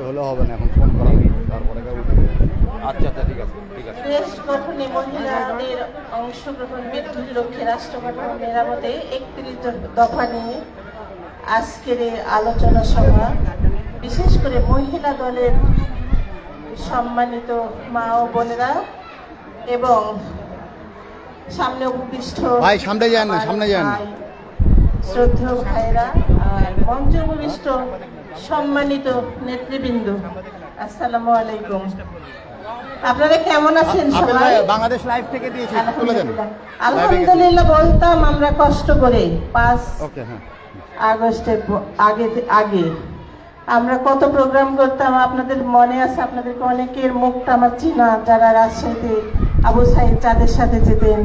হলে হবে না, এখন ফোন করা হবে, তারপরে আচ্ছা আচ্ছা ঠিক আছে ঠিক আছে। দেশ গঠনে মহিলাদের অংশগ্রহণ বৃদ্ধির লক্ষ্যে রাষ্ট্র গঠন মেরামতে 31 দফা নিয়ে আজকের এই আলোচনা সভা, বিশেষ করে মহিলা দলের সম্মানিত মা ও বোনেরা এবং সামনে উপবিষ্ট ভাই সামনে যান না, সামনে যান না, শ্রদ্ধেয় ভাইরা আর মঞ্চে উপবিষ্ট সম্মানিত নেতৃবৃন্দ, আসসালামু আলাইকুম। আপনারা কেমন আছেন সবাই? বাংলাদেশ লাইভ থেকে দিয়েছি, তুলে দেন। আলহামদুলিল্লাহ বলতাম আমরা কষ্ট করে 5 আগস্টের আগে আমরা কত প্রোগ্রাম করতাম, আপনাদের মনে আছে? আপনাদেরকে অনেকের মুখটা আমার চিনা, যারা রাজশাহীতে আবু সাইদ চাঁদের সাথে যেতেন।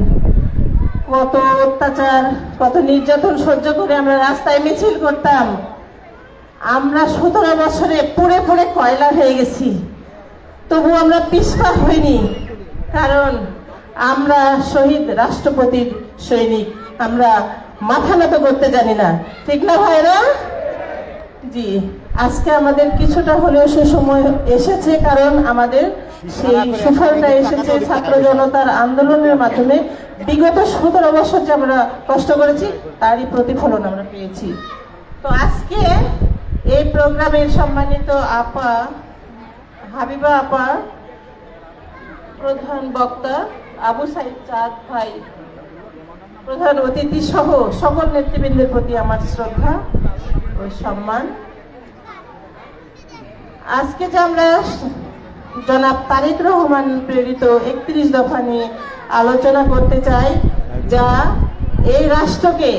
কত অত্যাচার, কত নির্যাতন সহ্য করে আমরা রাস্তায় মিছিল করতাম। আমরা 17 বছরে পুড়ে পুড়ে কয়লা হয়ে গেছি, তবু আমরা পিছপা হইনি, কারণ আমরা শহীদ রাষ্ট্রপতির সৈনিক। আমরা মাথা নত করতে জানি না, ঠিক না ভাইরা? জি, আজকে আমাদের কিছুটা হলেও সুসময় এসেছে, কারণ আমাদের সেই সুফলটা এসেছে ছাত্র জনতার আন্দোলনের মাধ্যমে। বিগত 17 বছর যে আমরা কষ্ট করেছি, তারই প্রতিফলন আমরা পেয়েছি। তো আজকে এই প্রোগ্রামের সম্মানিত আপা হাবিবা আপা, প্রধান বক্তা আবু সাইদ চাঁদ ভাই, প্রধান অতিথি সহ সকল নেতৃবৃন্দের প্রতি আমার শ্রদ্ধা ও সম্মান। আজকে যে আমরা জনাব তারেক রহমান প্রেরিত 31 দফা নিয়ে আলোচনা করতে চাই, যা এই রাষ্ট্রকে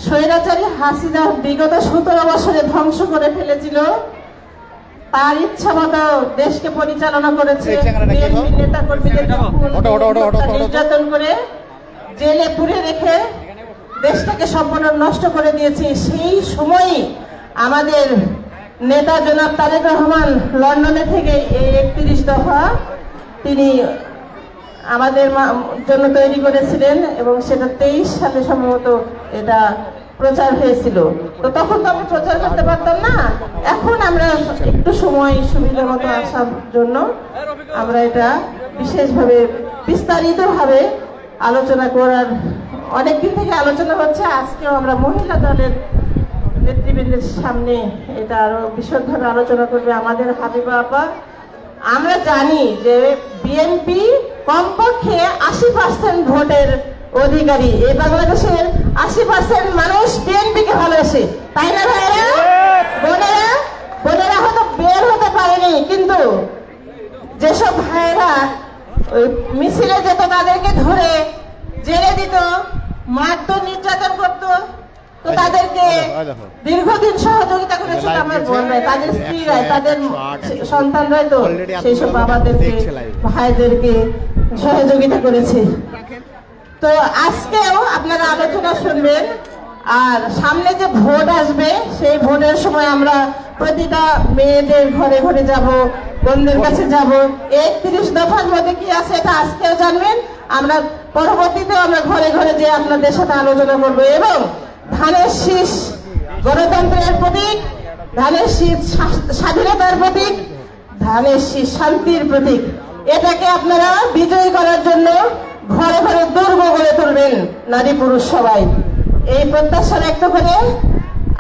স্বৈরাচারী হাসিনা বিগত 17 বছরে ধ্বংস করে ফেলেছিল। তার ইচ্ছা মতো দেশকে পরিচালনা করেছে, নেতা কর্মীদের নির্যাতন করে জেলে পুরে রেখে দেশটাকে সম্পূর্ণ নষ্ট করে দিয়েছে। সেই সময়ই আমাদের নেতা জনাব তারেক রহমান লন্ডনে থেকে এই 31 দফা তিনি আমাদের জন্য তৈরি করেছিলেন, এবং সেটা 23 সালে সম্ভবত এটা প্রচার হয়েছিল। তো তখন তো আমরা প্রচার করতে পারতাম না। এখন আমরা একটু সময় সুবিধা মতো আসার জন্য আমরা এটা বিশেষভাবে বিস্তারিতভাবে আলোচনা করার, অনেকদিন থেকে আলোচনা হচ্ছে। আজকেও আমরা মহিলা দলের নেতৃবৃন্দের সামনে এটা আরো বিশদভাবে আলোচনা করবে আমাদের হাবিবা আপা। আমরা জানি যে বিএনপি কমপক্ষে 80% ভোটের অধিকারী। এই বাংলাদেশের 80% মানুষ বিএনপিকে ভালোবাসে, তাই না ভাইরা? বোনেরা হয়তো বের হতে পারেনি, কিন্তু যেসব ভাইরা ওই মিছিলে যেত তাদেরকে ধরে জেলে দিত, মারত, নির্যাতন করত, তো তাদেরকে দীর্ঘদিন সহযোগিতা করেছিল আমার বোনরা, তাদের স্ত্রীরাই, তাদের সন্তানরাই তো সেই সব বাবাদেরকে, ভাইদেরকে সহযোগিতা করেছে। তো আজকেও আপনারা আলোচনা শুনবেন। আর সামনে যে ভোট আসবে, সেই ভোটের সময় আমরা প্রতিটা মেয়েদের ঘরে ঘরে যাব, বোনদের কাছে যাব। 31 দফার মধ্যে কি আছে এটা আজকেও জানবেন। আমরা পরবর্তীতেও আমরা ঘরে ঘরে যে আপনাদের সাথে আলোচনা করব। এবং ধানের শীষ গণতন্ত্রের প্রতীক, ধানের শীষ স্বাধীনতার প্রতীক, ধানের শীষ শান্তির প্রতীক। এটাকে আপনারা বিজয়ী করার জন্য ঘরে ঘরে দুর্গ গড়ে তুলবেন, নারী পুরুষ সবাই। এই প্রত্যাশা ব্যক্ত করে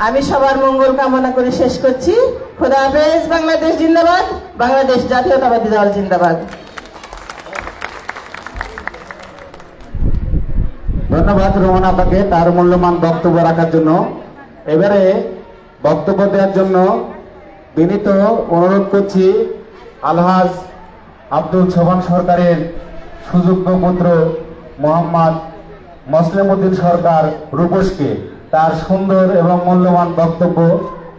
আমি সবার মঙ্গল কামনা করে শেষ করছি। খোদা হাফেজ। বাংলাদেশ জিন্দাবাদ, বাংলাদেশ জাতীয়তাবাদী দল জিন্দাবাদ। ধন্যবাদ রোমান আপাকে তার মূল্যবান বক্তব্য রাখার জন্য। এবারে বক্তব্য দেওয়ার জন্য বিনীত অনুরোধ করছি আলহাজ আব্দুল সোবহান সরকারের সুযোগ্য পুত্র মোহাম্মদ মুসলিম উদ্দিন সরকার রূপসকে তার সুন্দর এবং মূল্যবান বক্তব্য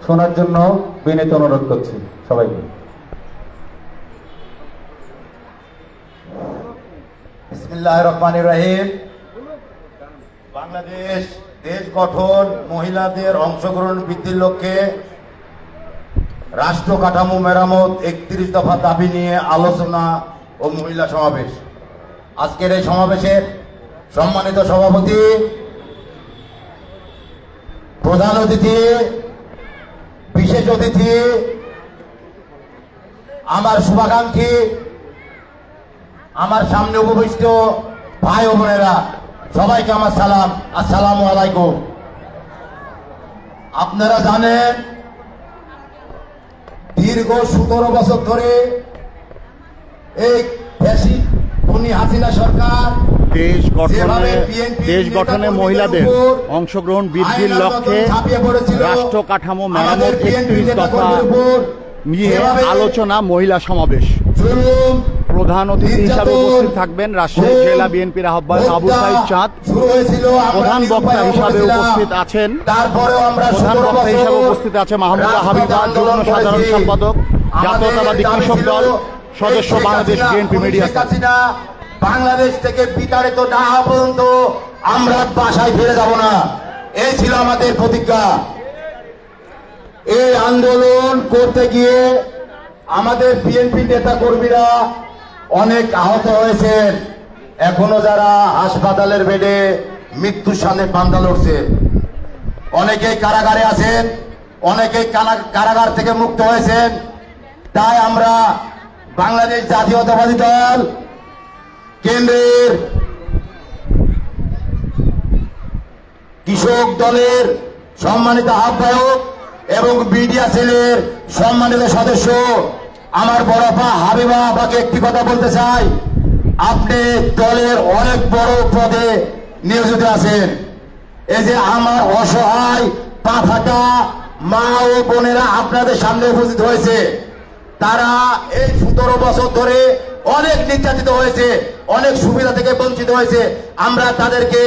শোনার জন্য বিনীত অনুরোধ করছি সবাইকে। বিসমিল্লাহির রহমানির রহিম। বাংলাদেশ দেশ গঠন, মহিলাদের অংশগ্রহণ বৃদ্ধির লক্ষ্যে রাষ্ট্র কাঠামো মেরামত 31 দফা দাবি নিয়ে আলোচনা ও মহিলা সমাবেশ। আজকের এই সমাবেশের সম্মানিত সভাপতি প্রধান অতিথি, বিশেষ অতিথি, আমার শুভাকাঙ্ক্ষী, আমার সামনে উপবিষ্ট ভাই ও বোনেরা, সবাইকে আমার সালাম, আসসালামু আলাইকুম। আপনারা জানেন দীর্ঘ 17 বছর ধরে এই খুনি হাসিনা সরকার দেশ গঠনে মহিলাদের অংশগ্রহণ বৃদ্ধির লক্ষ্যে রাষ্ট্র কাঠামো মেরামত 31 দফা নিয়ে আলোচনা মহিলা সমাবেশ। প্রধান অতিথি হিসাবে উপস্থিত থাকবেন রাজশাহী জেলা বিএনপির আহ্বায়ক আবু সাইদ চাঁদ। প্রধান বক্তা হিসাবে উপস্থিত আছেন মাহমুদা হাবিবা, যুগ্ম সাধারণ সম্পাদক, জাতীয়তাবাদী কৃষক দল, সদস্য বাংলাদেশ বিএনপি মিডিয়া। বাংলাদেশ থেকে বিতাড়িত না হওয়া পর্যন্ত আমরা বাসায় ফিরে যাব না, এই ছিল আমাদের প্রতিজ্ঞা। এই আন্দোলন করতে গিয়ে আমাদের বিএনপি নেতা কর্মীরা অনেক আহত হয়েছেন, এখনো যারা হাসপাতালের বেডে মৃত্যুর সামনে পাঞ্জা লড়ছে, অনেকেই কারাগারে আছেন, অনেকেই কারাগার থেকে মুক্ত হয়েছেন। তাই আমরা বাংলাদেশ জাতীয়তাবাদী দল কেন্দ্রের কৃষক দলের সম্মানিত আহ্বায়ক এবং মিডিয়া সেলের সম্মানিত সদস্য আমার বড় আপা হাবিবা আপাকে একটি কথা বলতে চাই। আপনি দলের অনেক বড় পদে নিয়োজিত আছেন। এই যে আমার অসহায় পা ফাটা মা ও বোনেরা আপনাদের সামনে উপস্থিত হয়েছে, তারা এই 17 বছর ধরে অনেক নির্যাতিত হয়েছে, অনেক সুবিধা থেকে বঞ্চিত হয়েছে। আমরা তাদেরকে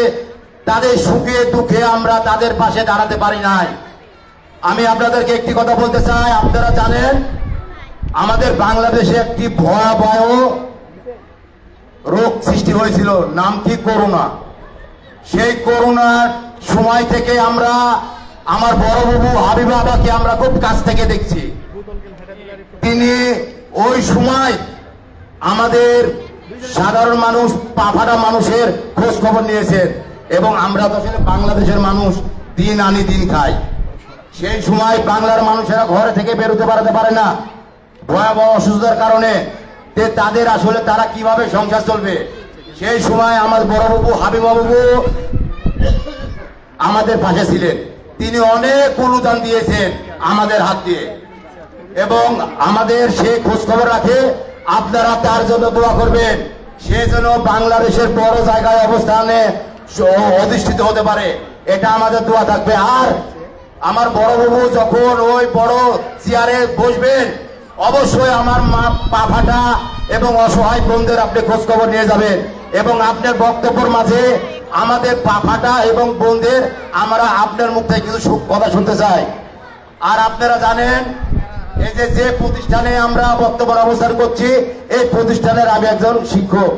তাদের সুখে দুঃখে আমরা তাদের পাশে দাঁড়াতে পারি নাই। আমি আপনাদেরকে একটি কথা বলতে চাই, আপনারা জানেন আমাদের বাংলাদেশে একটি ভয়াবহ রোগ সৃষ্টি হয়েছিল, নাম কি করোনা। সেই করোনার সময় থেকে আমরা আমার বড় বাবু হাবিবা আবাকে আমরা খুব কাছ থেকে দেখছি। তিনি ওই সময় আমাদের সাধারণ মানুষ, পাফাটা মানুষের খোঁজ খবর নিয়েছেন এবং আমরা তো আসলে বাংলাদেশের মানুষ দিন আনি দিন খাই। সেই সময় বাংলার মানুষেরা ঘরে থেকে বেরোতে পারে না ভয়াবহ অসুস্থতার কারণে। তাদের আসলে তারা কিভাবে সংসার চলবে, সেই সময় আমার বড় বাবু হাবিবা বাবু আমাদের পাশে ছিলেন। তিনি অনেক অনুদান দিয়েছেন আমাদের হাত দিয়ে এবং আমাদের সে খোঁজ খবর রাখে। আপনারা তার জন্য দোয়া করবেন, সে যেন বাংলাদেশের বড় জায়গায় অবস্থানে অধিষ্ঠিত হতে পারে, এটা আমাদের দোয়া থাকবে। আর আমার বড় বাবু যখন ওই বড় চেয়ারে বসবেন, অবশ্যই আমার মা পা ফাটা এবং অসহায় বোনদের আপনি খোঁজ খবর নিয়ে যাবেন এবং আপনার বক্তব্যের মাঝে আমাদের পা ফাটা এবং বোনদের আমরা আপনার মুখ থেকে কিছু কথা শুনতে চাই। আর আপনারা জানেন এই যে প্রতিষ্ঠানে আমরা বর্তমান অবস্থান করছি, এই প্রতিষ্ঠানের আমি একজন শিক্ষক।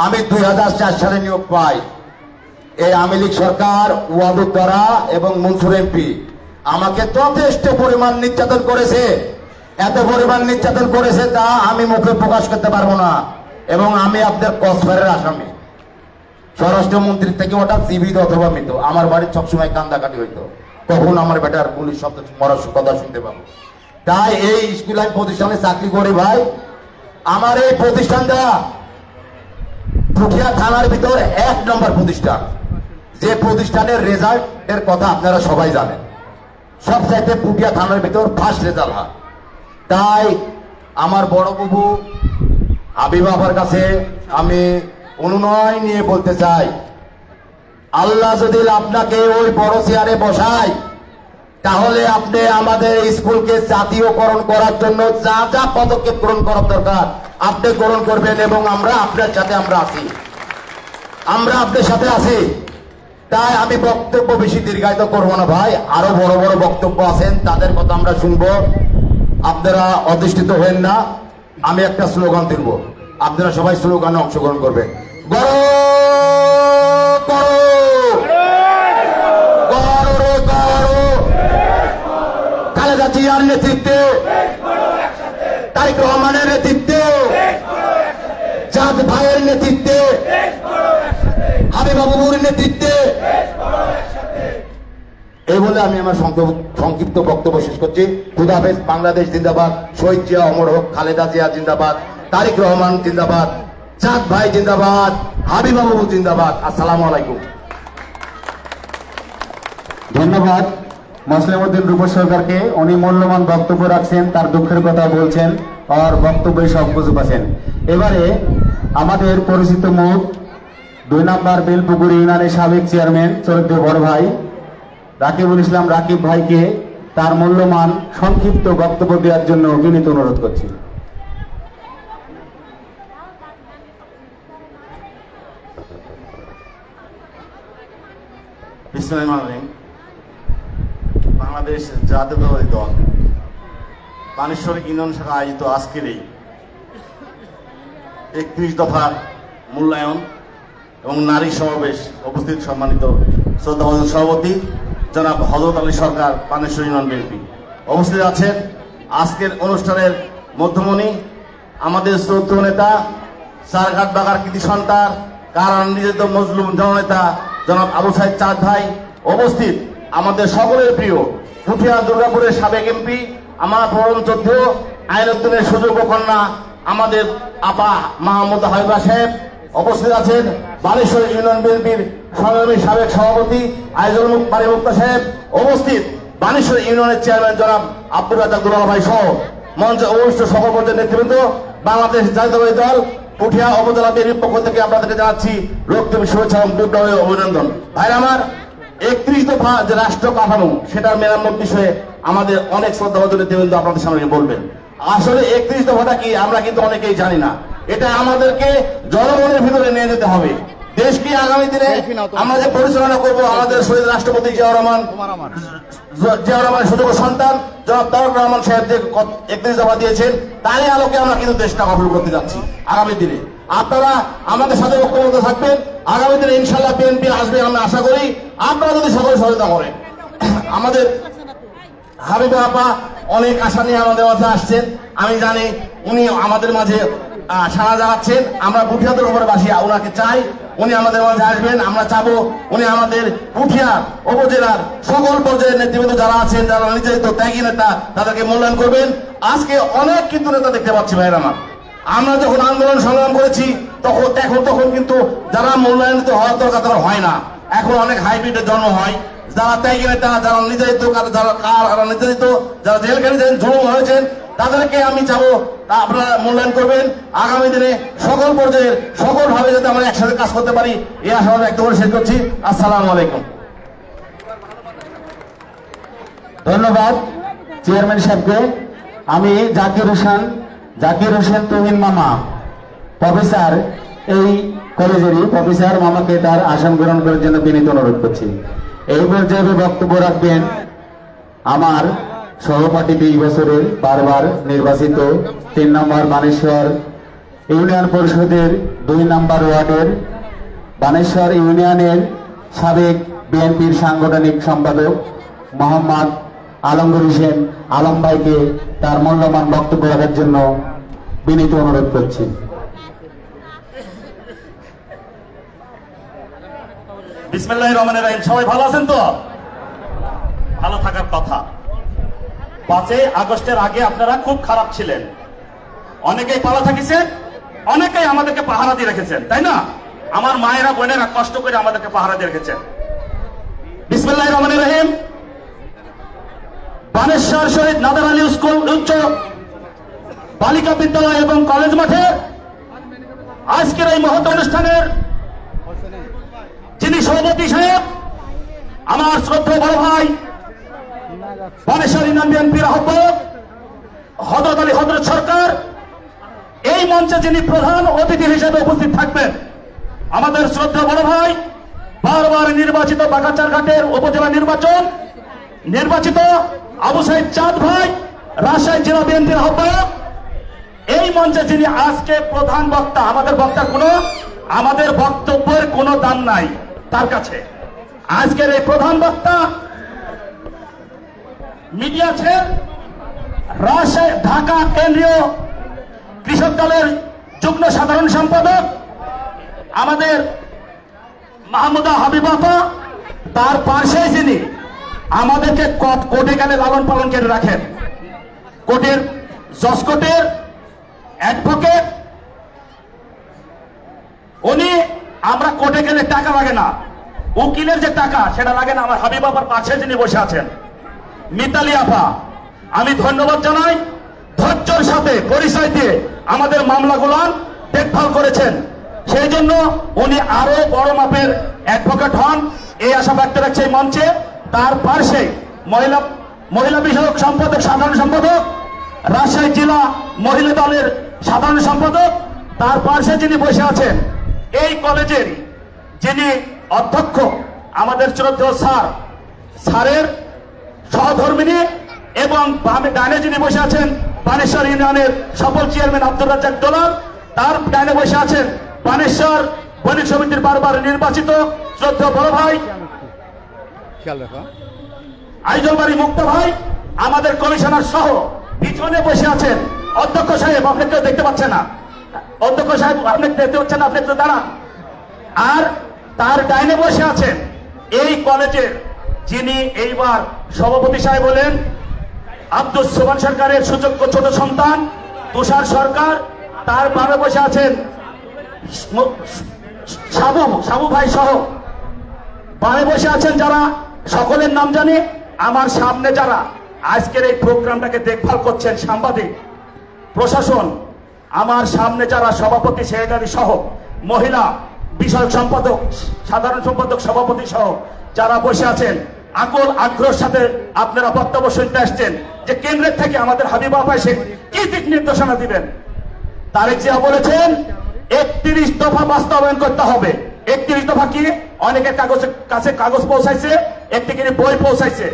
আমি 2004 সালে নিয়োগ পাই। এই আওয়ামী লীগ সরকার ওয়াদুদ দ্বারা এবং মনসুর এমপি আমাকে যথেষ্ট পরিমাণ নির্যাতন করেছে, এত পরিমাণ নির্যাতন করেছে তা আমি মুখে প্রকাশ করতে পারবো না। এবং আমি আপনার কসফারের আসামি, স্বরাষ্ট্রমন্ত্রীর থেকে ওটা জীবিত অথবা মৃত। আমার বাড়ির সবসময় কান্দাকাটি হইতো, তখন আমার বেটার পুলিশ শব্দ মরার কথা শুনতে পাবো। তাই এই স্কুল আমি প্রতিষ্ঠানে চাকরি করি ভাই। আমার এই প্রতিষ্ঠানটা পুঠিয়া থানার ভিতর 1 নম্বর প্রতিষ্ঠান, যে প্রতিষ্ঠানের রেজাল্টের কথা আপনারা সবাই জানেন। সবচাইতে পুঠিয়া থানার ভিতর ফার্স্ট রেজাল্ট হয়। তাই আমার বড় বাবু হাবিব আপার কাছে আমি অনুনয় নিয়ে বলতে চাই, আল্লাহ যদি আপনাকে ওই বড় চেয়ারে বসায়, তাহলে আপনি আমাদের স্কুলকে জাতীয়করণ করার জন্য যা যা পদক্ষেপ গ্রহণ করার দরকার আপনি গ্রহণ করবেন এবং আমরা আপনার সাথে আমরা আপনার সাথে আছি। তাই আমি বক্তব্য বেশি দীর্ঘায়িত করবো না ভাই, আরো বড় বড় বক্তব্য আছেন, তাদের কথা আমরা শুনবো। আপনারা অধিষ্ঠিত হবেন না, আমি একটা স্লোগান তুলব, আপনারা সবাই স্লোগানে অংশগ্রহণ করবেন। খালেদা জিয়ার নেতৃত্বে, তারেক রহমানের নেতৃত্বে, জাদ ভাইয়ের নেতৃত্বে, হাবিবা বাবুর নেতৃত্বে এই বলে আমি আমার সংক্ষিপ্ত বক্তব্য শেষ করছি। খুদা হাফেজ। বাংলাদেশ জিন্দাবাদ। শহীদ জিয়া অমর হোক। খালেদা জিয়া জিন্দাবাদ। তারেক রহমান জিন্দাবাদ। চাঁদ ভাই জিন্দাবাদ। হাবিব বাবু জিন্দাবাদ। আসসালামু আলাইকুম। ধন্যবাদ মুসলিম উদ্দিন রূপস সরকারকে। উনি মূল্যবান বক্তব্য রাখছেন, তার দুঃখের কথা বলছেন আর বক্তব্যে সব কিছু পাচ্ছেন। এবারে আমাদের পরিচিত মুখ 2 নম্বর বেলপুকুর ইউনিয়নের সাবেক চেয়ারম্যান চরিত্র বড় ভাই রাকিবুল ইসলাম রাকিব ভাইকে তার মূল্যবান সংক্ষিপ্ত বক্তব্য দেওয়ার জন্য বিনীত অনুরোধ করছি। বাংলাদেশ জাতীয়তাবাদী দল বানেশ্বর ইউনিয়ন শাখা আয়োজিত আজকের এই 31 দফার মূল্যায়ন এবং নারী সমাবেশ উপস্থিত সম্মানিত শ্রদ্ধাভাজন সভাপতি জনাব হযরত আলী সরকার বানেশ্বর ইউনিয়ন বিএনপি উপস্থিত আছেন। আজকের অনুষ্ঠানের মধ্যমণি আমাদের শ্রদ্ধেয় নেতা সারঘাট বাগার কৃতি সন্তান কারান নির্যাতিত মজলুম জননেতা জনাব আবু সাইদ চাঁদ ভাই উপস্থিত। আমাদের সকলের প্রিয় পুঠিয়া দুর্গাপুরের সাবেক এমপি আমার পরম যোদ্ধা আইনুদ্দিনের সুযোগ্য কন্যা আমাদের আপা মাহমুদ হাবিবা সাহেব উপস্থিত আছেন। বানেশ্বর ইউনিয়ন বিএনপির সংগ্রামী সাবেক সভাপতি আইজুল বাড়ি মুক্তা সাহেব উপস্থিত। বানেশ্বর ইউনিয়নের চেয়ারম্যান জনাব আব্দুল রাজ্জাক দুলাল ভাই সহ মঞ্চে উপস্থিত সকল পর্যায়ের নেতৃবৃন্দ, বাংলাদেশ জাতীয়তাবাদী দল পুঠিয়া উপজেলা বিএনপির পক্ষ থেকে আপনাদেরকে জানাচ্ছি রক্তিম শুভেচ্ছা এবং বিপ্লবী অভিনন্দন। ভাইরা আমার, 31 দফা যে রাষ্ট্র কাঠামো সেটার মেরামত বিষয়ে আমাদের অনেক শ্রদ্ধাভাজন নেতৃবৃন্দ আপনাদের সামনে বলবেন। আসলে 31 দফাটা কি আমরা কিন্তু অনেকেই জানি না। এটা আমাদেরকে জনগণের ভিতরে নিয়ে যেতে হবে। দেশকে আগামী দিনে আমরা যে পরিচালনা করব, আমাদের শহীদ রাষ্ট্রপতি জিয়াউর রহমান সুযোগ্য সন্তান জনাব তারেক রহমান সাহেব যে 31 দফা দিয়েছেন তারই আলোকে আমরা কিন্তু দেশটা গঠন করতে যাচ্ছি আগামী দিনে। আপনারা আমাদের সাথে ঐক্যবদ্ধ থাকবেন। আগামী দিনে ইনশাল্লাহ বিএনপি আসবে আমরা আশা করি। আপনারা যদি সকলে সহায়তা করেন। আমাদের হাবিবা আপা অনেক আশা নিয়ে আমাদের মাঝে আসছেন। আমি জানি উনি আমাদের মাঝে সাড়া জানাচ্ছেন। আমরা পুঠিয়াদের উপরে বাসিয়া ওনাকে চাই, উনি আমাদের মাঝে আসবেন। আমরা চাবো উনি আমাদের পুঠিয়া উপজেলার সকল পর্যায়ের নেতৃবৃন্দ যারা আছেন, যারা নির্যাতিত ত্যাগী নেতা, তাদেরকে মূল্যায়ন করবেন। আজকে অনেক কিন্তু নেতা দেখতে পাচ্ছি ভাইয়ের আমার। আমরা যখন আন্দোলন সংগ্রাম করেছি তখন কিন্তু যারা মূল্যায়নিত হওয়ার দরকার তারা হয় না। এখন অনেক হাইব্রিডের জন্ম হয়। যারা ত্যাগী নেতা, যারা নির্যাতিত, যারা নির্যাতিত, যারা জেল কেটেছেন, জুলুম হয়েছেন, তাদেরকে আমি চাবো আপনারা মূল্যায়ন করবেন। আগামী দিনে সকল পর্যায়ের সকল ভাবে যাতে আমরা একসাথে কাজ করতে পারি, এই আশা ব্যক্ত করে শেষ করছি। আসসালামু আলাইকুম। ধন্যবাদ চেয়ারম্যান সাহেবকে। আমি জাকির হোসেন তুহিন মামা প্রফেসর, এই কলেজেরই প্রফেসর মামাকে তার আসন গ্রহণ করার জন্য বিনীত অনুরোধ করছি। এই পর্যায়ে বক্তব্য রাখবেন আমার সহপাঠী 20 বছরের বারবার নির্বাচিত 3 নম্বর বানেশ্বর ইউনিয়ন পরিষদের 2 নম্বর ওয়ার্ডের বানেশ্বর ইউনিয়নের সাবেক বিএনপির সাংগঠনিক সম্পাদক মোহাম্মদ আলমগীর হোসেন আলম ভাইকে তার মূল্যবান বক্তব্য রাখার জন্য বিনীত অনুরোধ করছি। বিসমিল্লাহির রহমানির রহিম। সবাই ভালো আছেন তো? ভালো থাকার কথা। 5 আগস্টের আগে আপনারা খুব খারাপ ছিলেন। অনেকেই পালা থাকিছেন, অনেকেই আমাদেরকে পাহারা দিয়ে রেখেছেন, তাই না? আমার মায়েরা বোনেরা কষ্ট করে আমাদেরকে পাহারা দিয়ে রেখেছেন। বিসমিল্লাহির রহমানির রহিম। বানেশ্বর শহীদ নাদার আলী স্কুল উচ্চ বালিকা বিদ্যালয় এবং কলেজ মাঠে আজকের এই মহৎ অনুষ্ঠানের যিনি সভাপতি সাহেব, আমার শ্রদ্ধেয় বড় ভাই বানেশ্বর ইউনিয়ন বিএনপির আহ্বায়ক হযরত আলী হযরত সরকার, এই মঞ্চে যিনি প্রধান অতিথি হিসেবে উপস্থিত থাকবেন, আমাদের শ্রদ্ধেয় বড় ভাই বারবার নির্বাচিত বাগাচারঘাটের উপজেলা নির্বাচিত আবু সাইদ চাঁদ ভাই, রাজশাহী জেলা বিএনপির আহ্বায়ক, এই মঞ্চে যিনি আজকে প্রধান বক্তা, আমাদের বক্তব্যের কোনো দাম নাই তার কাছে। আজকের এই প্রধান বক্তা মিডিয়া ছেড়ে রাজশাহী ঢাকা কেন্দ্রীয় কৃষক দলের যুগ্ম সাধারণ সম্পাদক আমাদের মাহমুদা হাবিবা, তার পাশে যিনি আমাদেরকে কোর্টে গেলে লালন পালন করে রাখেন। কোর্টের জজ কোর্টের অ্যাডভোকেট উনি, আমরা কোর্টে গেলে টাকা লাগে না, উকিলের যে টাকা সেটা লাগে না। আমার হাবিব আপার পাশে যিনি বসে আছেন মিতালি আপা, আমি ধন্যবাদ জানাই, ধৈর্যের সাথে পরিচয় দিয়ে আমাদের মামলাগুলো দেখভাল করেছেন। সেই জন্য উনি আরো বড় মাপের অ্যাডভোকেট হন, এই আশা ব্যক্ত রাখছে এই মঞ্চে। তার পাশে মহিলা বিষয়ক সম্পাদক, সাধারণ সম্পাদক, রাজশাহী জেলা মহিলা দলের সাধারণ সম্পাদক, তার পাশে যিনি বসে আছেন এই কলেজের যিনি অধ্যক্ষ আমাদের শ্রদ্ধেয় স্যারের সহধর্মিনী, এবং ডানে যিনি বসে আছেন বানেশ্বর ইউনিয়নের সফল চেয়ারম্যান আব্দুর রাজ্জাক ডোলার, তার ডানে বসে আছেন বানেশ্বর বণিক সমিতির বারবার নির্বাচিত শ্রদ্ধেয় বড় ভাই আইজল বাড়ি মুক্ত ভাই, আমাদের কমিশনার সহ পিছনে বসে আছেন অধ্যক্ষ সাহেব, আপনি কেউ দেখতে পাচ্ছেন না, অধ্যক্ষ সাহেব আপনি দেখতে পাচ্ছেন না, আপনি একটু দাঁড়ান। আর তার ডাইনে বসে আছেন এই কলেজের যিনি এইবার সভাপতি সাহেব বলেন আব্দুল সোবান সরকারের সুযোগ্য ছোট সন্তান তুষার সরকার, তার বামে বসে আছেন সাবু ভাই সহ বামে বসে আছেন যারা সকলের নাম জানে। আমার সামনে যারা আজকের এই প্রোগ্রামটাকে দেখভাল করছেন, সাংবাদিক, প্রশাসন, আমার সামনে যারা সভাপতি সেক্রেটারি সহ মহিলা বিষয়ক সম্পাদক, সাধারণ সম্পাদক, সভাপতি সহ যারা বসে আছেন, আকুল আগ্রহের সাথে আপনারা বক্তব্য শুনতে আসছেন যে কেন্দ্রের থেকে আমাদের হাবিব আপা এসে কি দিক নির্দেশনা দিবেন। তারেক জিয়া বলেছেন 31 দফা বাস্তবায়ন করতে হবে। 31 দফা কি? অনেকের কাছে কাগজ পৌঁছাইছে, একটি করে বই পৌঁছাইছে,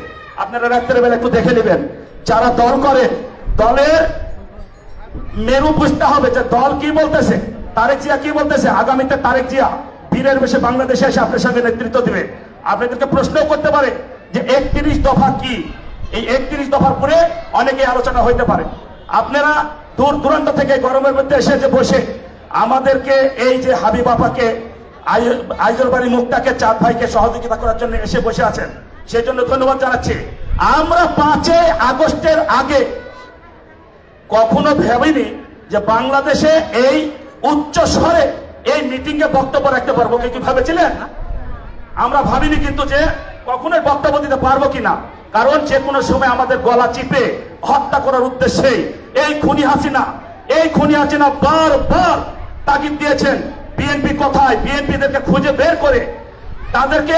আপনারা রাত্রের বেলা একটু দেখে নেবেন। যারা দল করে দলের মেরু বুঝতে হবে যে দল কি বলতেছে, তারেক জিয়া কি বলতেছে। আগামীতে তারেক জিয়া বীরের বেশে বাংলাদেশে এসে আপনার সঙ্গে নেতৃত্ব দিবে। আপনাদেরকে প্রশ্ন করতে পারে যে 31 দফা কি, এই 31 দফার পরে অনেকে আলোচনা হইতে পারে। আপনারা দূর দূরান্ত থেকে গরমের মধ্যে এসে যে বসে আমাদেরকে এই যে হাবিব আপাকে, আইজল বাড়ি মুক্তাকে, চাঁদ ভাইকে সহযোগিতা করার জন্য এসে বসে আছেন, সেই জন্য ধন্যবাদ জানাচ্ছি। আমরা 5 আগস্টের আগে কখনো ভাবিনি যে বাংলাদেশে এই উচ্চ স্বরে এই মিটিং এ বক্তব্য রাখতে পারবো। কি ভেবেছিলেন? আমরা ভাবিনি কিন্তু যে কখনোই বক্তব্য দিতে পারবো কিনা, কারণ যে কোনো সময় আমাদের গলা চিপে হত্যা করার উদ্দেশ্যে এই খুনি হাসিনা বারবার তাগিদ দিয়েছেন। বিএনপি কোথায়? বিএনপিদেরকে খুঁজে বের করে তাদেরকে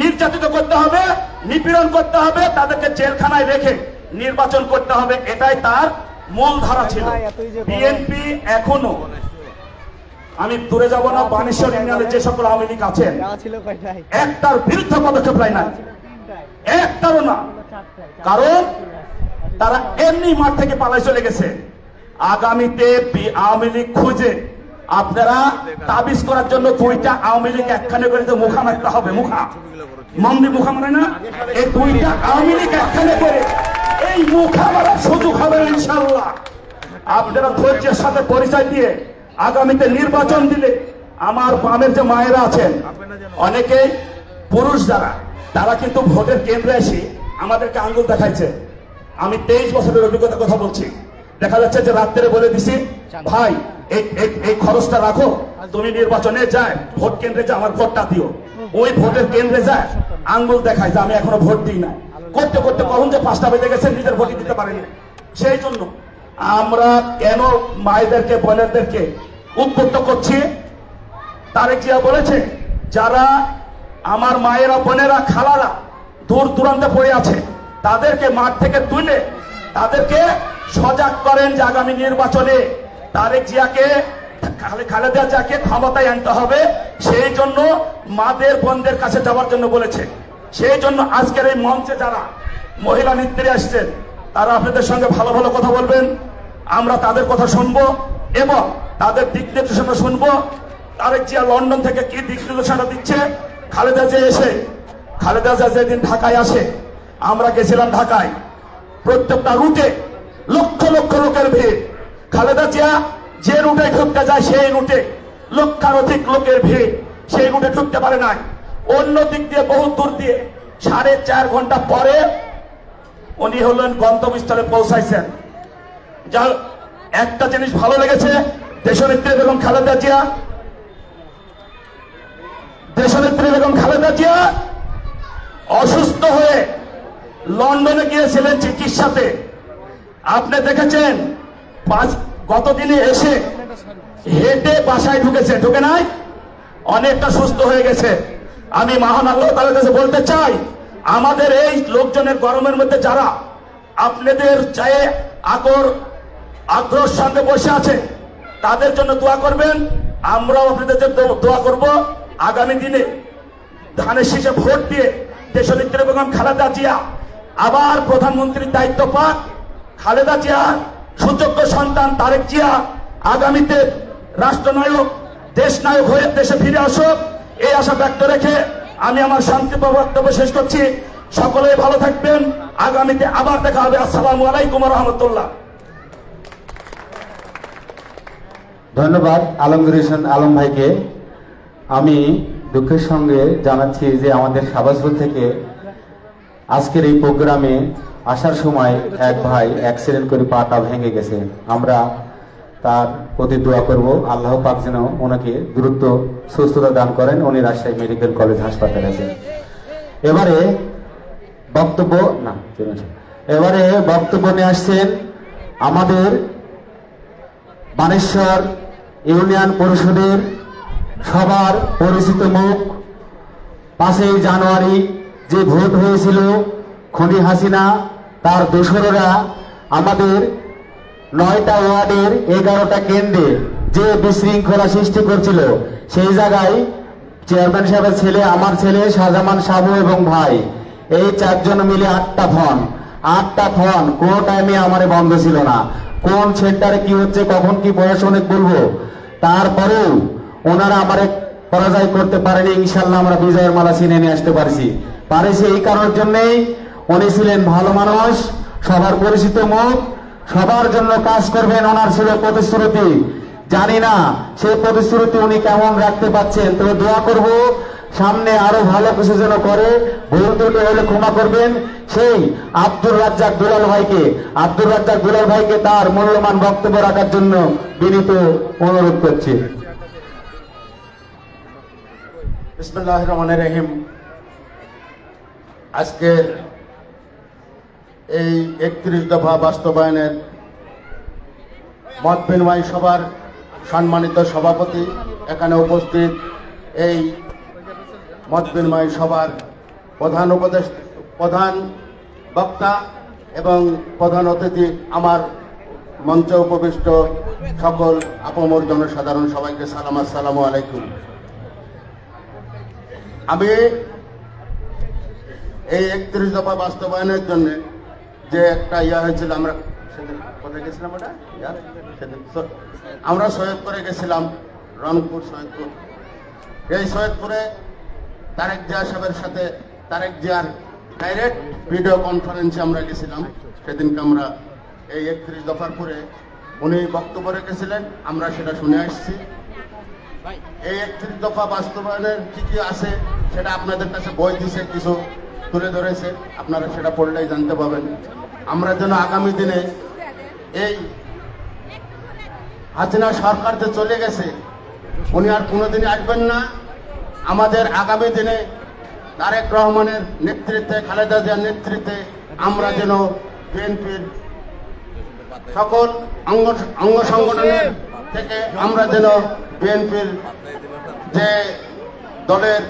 নির্যাতিত করতে হবে, নিপীড়ন করতে হবে, তাদেরকে জেলখানায় রেখে নির্বাচন করতে হবে, এটাই তার মূল ধারা ছিল। বিএনপি এখনো, আমি দূরে যাব না, বানেশ্বর ইউনিয়নের যে সকল আওয়ামী লীগ আছেন একটার বিরুদ্ধে পদক্ষেপ নেয় না, একটারও না, কারণ তারা এমনি মাঠ থেকে পালাই চলে গেছে। আগামীতে আওয়ামী লীগ খুঁজে আপনারা তাবিজ করার জন্য 2টা আওয়ামী লীগ একখানে করে মুখা মারতে হবে, মন্দির মুখা মানে না, এই 2টা আওয়ামী লীগ একখানে করে এই মুখা মারার সুযোগ হবে ইনশাআল্লাহ। আপনারা ধৈর্যের সাথে পরিচয় দিয়ে আগামীতে নির্বাচন দিলে আমার বামের যে মায়েরা আছেন, অনেকেই পুরুষ যারা, তারা কিন্তু ভোটের কেন্দ্রে এসে আমাদেরকে আঙ্গুল দেখাইছে। আমি 23 বছরের অভিজ্ঞতার কথা বলছি। দেখা যাচ্ছে যে রাত্রে বলে দিছি, ভাই এই খরচটা রাখো, তুমি নির্বাচনে যায় ভোট কেন্দ্রে যা আমার ভোটটা দিও। ওই ভোটের কেন্দ্রে যায় আঙ্গুল দেখায় যে আমি এখনো ভোট দিই না, করতে করতে কখন যে 5টা বেজে গেছে নিজের ভোটই দিতে পারেনি। সেই জন্য আমরা কেন মায়েদেরকে, বোনেদেরকে উদ্বুদ্ধ করছি? তারেক জিয়া বলেছে যারা আমার মায়েরা, বোনেরা, খালারা দূর দূরান্তে পড়ে আছে তাদেরকে মাঠ থেকে তুলে তাদেরকে সজাগ করেন যে আগামী নির্বাচনে তারেক জিয়াকে, খালেদা জিয়াকে ক্ষমতায় আনতে হবে। সেই জন্য মাদের, বোনদের কাছে যাওয়ার জন্য বলেছে। সেই জন্য আজকের এই মঞ্চে যারা মহিলা নেত্রী আসছেন তারা আপনাদের সঙ্গে ভালো ভালো কথা বলবেন, আমরা তাদের কথা শুনবো এবং তাদের দিক নির্দেশনা শুনবো। তারেক জিয়া লন্ডন থেকে কি দিক নির্দেশনা দিচ্ছে, খালেদা জিয়া যেদিন ঢাকায় আসে, আমরা গেছিলাম ঢাকায়, প্রত্যেকটা রুটে লক্ষ লক্ষ লোকের ভিড়। খালেদা জিয়া যে রুটে ঢুকতে যায় সেই রুটে লক্ষাধিক লোকের ভিড়, সেই রুটে ঢুকতে পারে নাই। অন্য দিক দিয়ে বহু দূর দিয়ে 4.5 ঘন্টা পরে উনি হলেন গন্তব্যস্থলে পৌঁছাইছেন। যা একটা জিনিস ভালো লেগেছে, দেশনেত্রী বেগম খালেদা জিয়া অসুস্থ হয়ে লন্ডনে গিয়েছিলেন চিকিৎসাতে। আপনি দেখেছেন গতদিনে এসে হেঁটে বাসায় ঢুকে নাই, অনেকটা সুস্থ হয়ে গেছে। আমি মহান আল্লাহ তাআলার কাছে বলতে চাই, আমাদের এই লোকজনের গরমের মধ্যে যারা আপনাদের চায়ে আগ্রহের সঙ্গে বসে আছে, তাদের জন্য দোয়া করবেন। আমরাও আপনাদের জন্য দোয়া করব। আগামী দিনে ধানের শীষে ভোট দিয়ে দেশনেত্রী বেগম খালেদা জিয়া আবার প্রধানমন্ত্রীর দায়িত্ব পাক। খালেদা জিয়ার সুযোগ্য সন্তান তারেক জিয়া আগামীতে রাষ্ট্রনায়ক, দেশ নায়ক হয়ে দেশে ফিরে আসুক, এই আশা ব্যক্ত রেখে আমি আমার সংক্ষিপ্ত বক্তব্য শেষ করছি। সকলেই ভালো থাকবেন। আগামীতে আবার দেখা হবে। আসসালামু আলাইকুম ওয়া রাহমাতুল্লাহ। ধন্যবাদ আলমগীর হোসেন আলম ভাইকে। আমি দুঃখের সঙ্গে জানাচ্ছি যে আমাদের শাহবাজপুর থেকে আজকের এই প্রোগ্রামে আসার সময় এক ভাই অ্যাক্সিডেন্ট করে পাটা ভেঙে গেছে। আমরা তার প্রতি দোয়া করব, আল্লাহ পাক যেন ওনাকে দ্রুত সুস্থতা দান করেন। উনি রাজশাহী মেডিকেল কলেজ হাসপাতালে আছেন। এবারে বক্তব্য নিয়ে আসছেন আমাদের বানেশ্বর ইউনিয়ন পরিষদের সবার পরিচিত মুখ। 5ই জানুয়ারি যে ভোট হয়েছিল, খনি হাসিনা তার দোসররা আমাদের 9টা ওয়ার্ডের 11টা কেন্দ্রে যে বিশৃঙ্খলা সৃষ্টি করছিল, সেই জায়গায় চেয়ারম্যান সাহেবের ছেলে, আমার ছেলে শাহজামান সাবু এবং ভাই, এই 4 জন মিলে 8টা ফোন কোনো টাইমে আমার বন্ধ ছিল না। কোন সেন্টারে কি হচ্ছে, কখন কি বয়স অনেক বলবো, তারপরেও ওনারা আমারে পরাজয় করতে পারেনি। ইনশাল্লাহ আমরা বিজয়ের মালা ছিনে নিয়ে আসতে পারছি। এই কারণের জন্যই উনি ছিলেন ভালো মানুষ, সবার পরিচিত মুখ, সবার জন্য কাজ করবেন, ওনার ছিল প্রতিশ্রুতি। জানি না সেই প্রতিশ্রুতি উনি কেমন রাখতে পারছেন, তবে দোয়া করব সামনে আরো ভালো কিছু যেন করে। ভুল ত্রুটি হলে ক্ষমা করবেন। সেই আব্দুর রাজ্জাক দুলাল ভাইকে তার মূল্যবান বক্তব্য রাখার জন্য বিনীত অনুরোধ করছি। বিসমিল্লাহির রহমানির রহিম। আজকের এই 31 দফা বাস্তবায়নের মত বিনিময় সভার সম্মানিত সভাপতি, এখানে উপস্থিত এই মত বিনিময় সভার প্রধান বক্তা এবং প্রধান অতিথি, আমার মঞ্চে উপবিষ্ট সকল আপামর জনসাধারণ, সবাইকে সালাম, আসসালামু আলাইকুম। আমি এই 31 দফা বাস্তবায়নের জন্য যে একটা হয়েছিল, আমরা কোথায় গেছিলাম, আমরা সৈয়দপুরে গেছিলাম, রংপুর সৈয়দপুর। এই সৈয়দপুরে তারেক জিয়া সাহেবের সাথে, তারেক জিয়ার ডাইরেক্ট ভিডিও কনফারেন্সে আমরা গেছিলাম। সেদিনকে আমরা এই 31 দফার পরে উনি বক্তব্য রেখেছিলেন, আমরা সেটা শুনে আসছি। এই 31 দফা বাস্তবায়নের কি কি আছে সেটা আপনাদের কাছে বই দিছে, কিছু তুলে ধরেছে, আপনারা সেটা পড়লেই জানতে পাবেন। আমরা যেন আগামী দিনে এই হাসিনা সরকার যে চলে গেছে, উনি আর কোনোদিনই আসবেন না। আমাদের আগামী দিনে তারেক রহমানের নেতৃত্বে, খালেদা জিয়ার নেতৃত্বে আমরা যেন বিএনপির সকল অঙ্গ সংগঠনের থেকে আমরা যেন বিএনপির যে দলের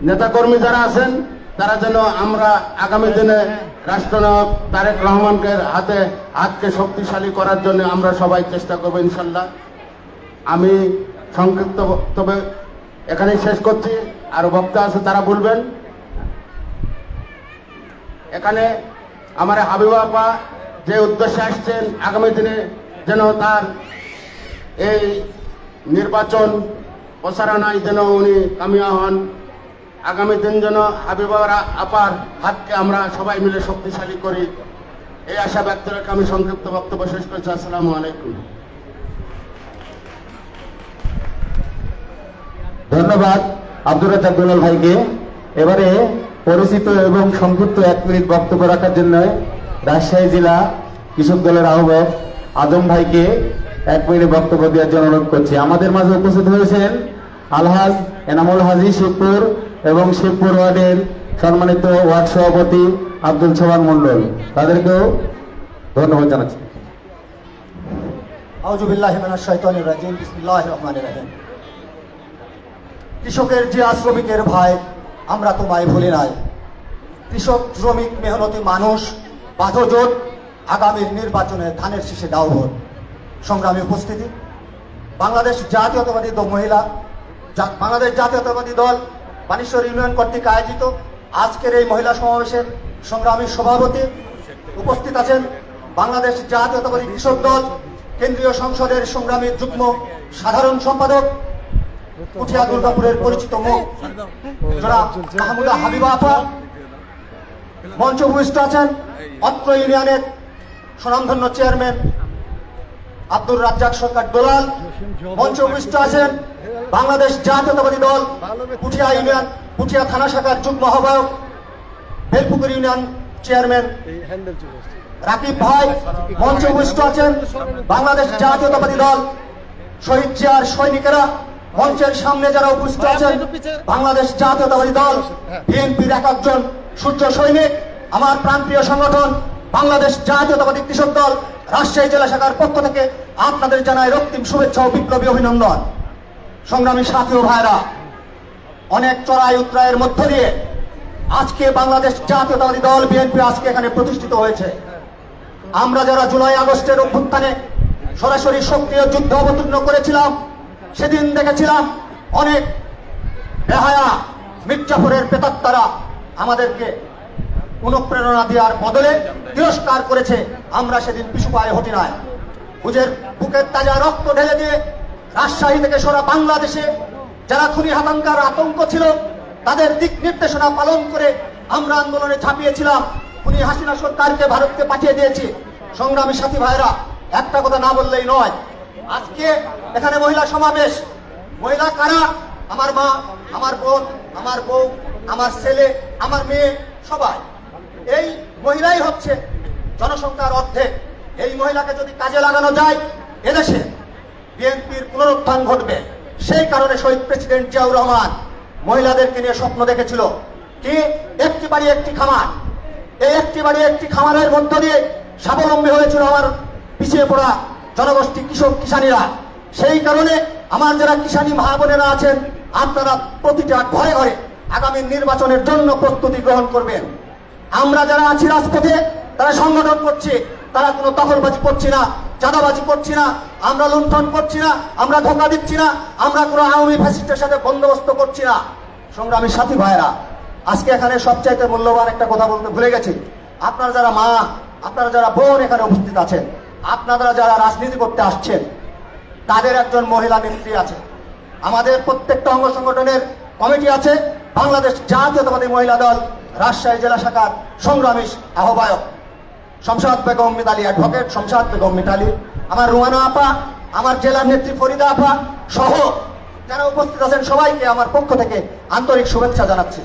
নেতাকর্মী যারা আছেন, তারা যেন আমরা আগামী দিনে রাষ্ট্রনায়ক তারেক রহমানকে হাতকে শক্তিশালী করার জন্য আমরা সবাই চেষ্টা করবো ইনশাল্লাহ। আমি সংক্ষিপ্ত বক্তব্য এখানেই শেষ করছি। আর বক্তা আছে তারা বলবেন। এখানে আমার হাবিবা আপা যে উদ্দেশ্যে আসছেন, আগামী দিনে যেন তার এই নির্বাচন প্রচারণায় যেন উনি কামিয়া হন, আগামী দিন যেন হাবিবা আপার হাতকে আমরা সবাই মিলে শক্তিশালী করি, এই আশা ব্যক্ত রেখে আমি সংক্ষিপ্ত বক্তব্য শেষ করছি। আসসালামু আলাইকুম। ধন্যবাদ। আব্দুর রাজ্জাক দুলাল ভাইকে। এবারে পরিচিত এবং সংক্ষিপ্ত 1 মিনিট বক্তব্য রাখার জন্য রাজশাহী জেলা কৃষক দলের আহ্বায়ক আজম ভাইকে 1 মিনিট বক্তব্য দেওয়ার জন্য অনুরোধ করছি। আমাদের মাঝে উপস্থিত হয়েছেন আলহাজ এনামুল হাজি শিবপুর এবং শিবপুর ওয়ার্ডের সম্মানিত ওয়ার্ড সভাপতি আব্দুল সোহান মন্ডল, তাদেরকেও ধন্যবাদ জানাচ্ছি। আউযু বিল্লাহি মিনাশ শাইতানির রাজিম, বিসমিল্লাহির রহমানির রহিম। কৃষকের যে শ্রমিকের ভাই, আমরা তোমায় ভুলি নাই। কৃষক, শ্রমিক, মেহনতি মানুষ, বাধজোট, আগামীর নির্বাচনে ধানের শীষে দাও ভোট। সংগ্রামী উপস্থিতি, বাংলাদেশ জাতীয়তাবাদী দল বানেশ্বর ইউনিয়ন কর্তৃক আয়োজিত আজকের এই মহিলা সমাবেশের সংগ্রামী সভাপতি উপস্থিত আছেন বাংলাদেশ জাতীয়তাবাদী কৃষক দল কেন্দ্রীয় সংসদের সংগ্রামী যুগ্ম সাধারণ সম্পাদক পুঠিয়া দুর্গাপুরের পরিচিত মুখ জনাব মাহমুদা হাবিবা আপা। মঞ্চ উপবিষ্ট আছেন অত্র ইউনিয়নের স্বনামধন্য চেয়ারম্যান আব্দুর রাজ্জাক সরকার দোলাল। মঞ্চে উপবিষ্ট আছেন বাংলাদেশ জাতীয়তাবাদী দল পুঠিয়া থানা শাখার যুগ্ম আহ্বায়ক বেলপুকুর ইউনিয়ন চেয়ারম্যান রাকিব ভাই। মঞ্চে উপবিষ্ট আছেন বাংলাদেশ জাতীয়তাবাদী দল শহীদ জিয়ার সৈনিকেরা। মঞ্চের সামনে যারা উপস্থিত আছেন বাংলাদেশ জাতীয়তাবাদী দল বিএনপির 1 জন সূর্য সৈনিক। আমার প্রাণপ্রিয় সংগঠন বাংলাদেশ জাতীয়তাবাদী কৃষক দল রাজশাহী জেলা শাখার পক্ষ থেকে আপনাদের জানাই রক্তিম শুভেচ্ছা ও বিপ্লবী অভিনন্দন। সংগ্রামী সাথী ও ভাইরা, অনেক চড়াই উতরাইয়ের মধ্য দিয়ে আজকে বাংলাদেশ জাতীয়তাবাদী দল বিএনপি আজকে এখানে প্রতিষ্ঠিত হয়েছে। আমরা যারা জুলাই আগস্টের অভ্যুত্থানে সরাসরি সক্রিয় যুদ্ধ অবতীর্ণ করেছিলাম, সেদিন দেখেছিলাম অনেক বেহায়া মির্জাপুরের প্রেতাত্মারা আমাদেরকে অনুপ্রেরণা দেওয়ার বদলে তিরস্কার করেছে। আমরা সেদিন পিছু পায়ে হটি নাই। বুকের তাজা রক্ত ঢেলে দিয়ে রাজশাহী থেকে সারা বাংলাদেশে যারা খুনি হাতাঙ্কার আতঙ্ক ছিল তাদের দিক নির্দেশনা পালন করে আমরা আন্দোলনে ঝাঁপিয়েছিলাম। খুনি হাসিনা সরকারকে ভারতকে পাঠিয়ে দিয়েছি। সংগ্রামী সাথী ভাইরা, একটা কথা না বললেই নয়, আজকে এখানে মহিলা সমাবেশ। মহিলা কারা? আমার মা, আমার বোন, আমার বউ, আমার ছেলে, আমার মেয়ে, সবাই। এই মহিলাই হচ্ছে জনসংখ্যার অর্ধেক। এই মহিলাকে যদি কাজে লাগানো যায় এদেশে বিএনপির পুনরুত্থান ঘটবে। সেই কারণে শহীদ প্রেসিডেন্ট জিয়াউর রহমান মহিলাদেরকে নিয়ে স্বপ্ন দেখেছিল কি একটি বাড়ি একটি খামার। এই একটি বাড়ি একটি খামারের মধ্য দিয়ে স্বাবলম্বী হয়েছিল আমার পিছিয়ে পড়া জনগোষ্ঠী কৃষক কিষানীরা। সেই কারণে আমার যারা কিষানী মা বোনেরা আছেন, আপনারা প্রতিটা ঘরে ঘরে আগামী নির্বাচনের জন্য প্রস্তুতি গ্রহণ করবেন। আমরা যারা আছি রাজপথে তারা সংগঠন করছে, তারা কোনো দখলবাজি করছি না, চাঁদাবাজি করছি না, আমরা লুণ্ঠন করছি না, আমরা ধোঁকা দিচ্ছি না, আমরা কোনো আওয়ামী ফ্যাসিস্টের সাথে বন্দোবস্ত করছি না। সংগ্রামী সাথী ভাইরা, আজকে এখানে সবচাইতে মূল্যবান একটা কথা বলতে ভুলে গেছি। আপনারা যারা মা, আপনারা যারা বোন এখানে উপস্থিত আছেন, আপনারা যারা রাজনীতি করতে আসছেন, তাদের একজন মহিলা নেত্রী আছে। আমাদের প্রত্যেকটা অঙ্গ সংগঠনের কমিটি আছে। বাংলাদেশ জাতীয়তাবাদী মহিলা দল রাজশাহী জেলা শাখার সংগ্রামী আহ্বায়ক শমশাদ বেগম মিতালি, অ্যাডভোকেট শমশাদ বেগম মিতালি, আমার রুমানা আপা, আমার জেলার নেত্রী ফরিদা আপা সহ যারা উপস্থিত আছেন সবাইকে আমার পক্ষ থেকে আন্তরিক শুভেচ্ছা জানাচ্ছি।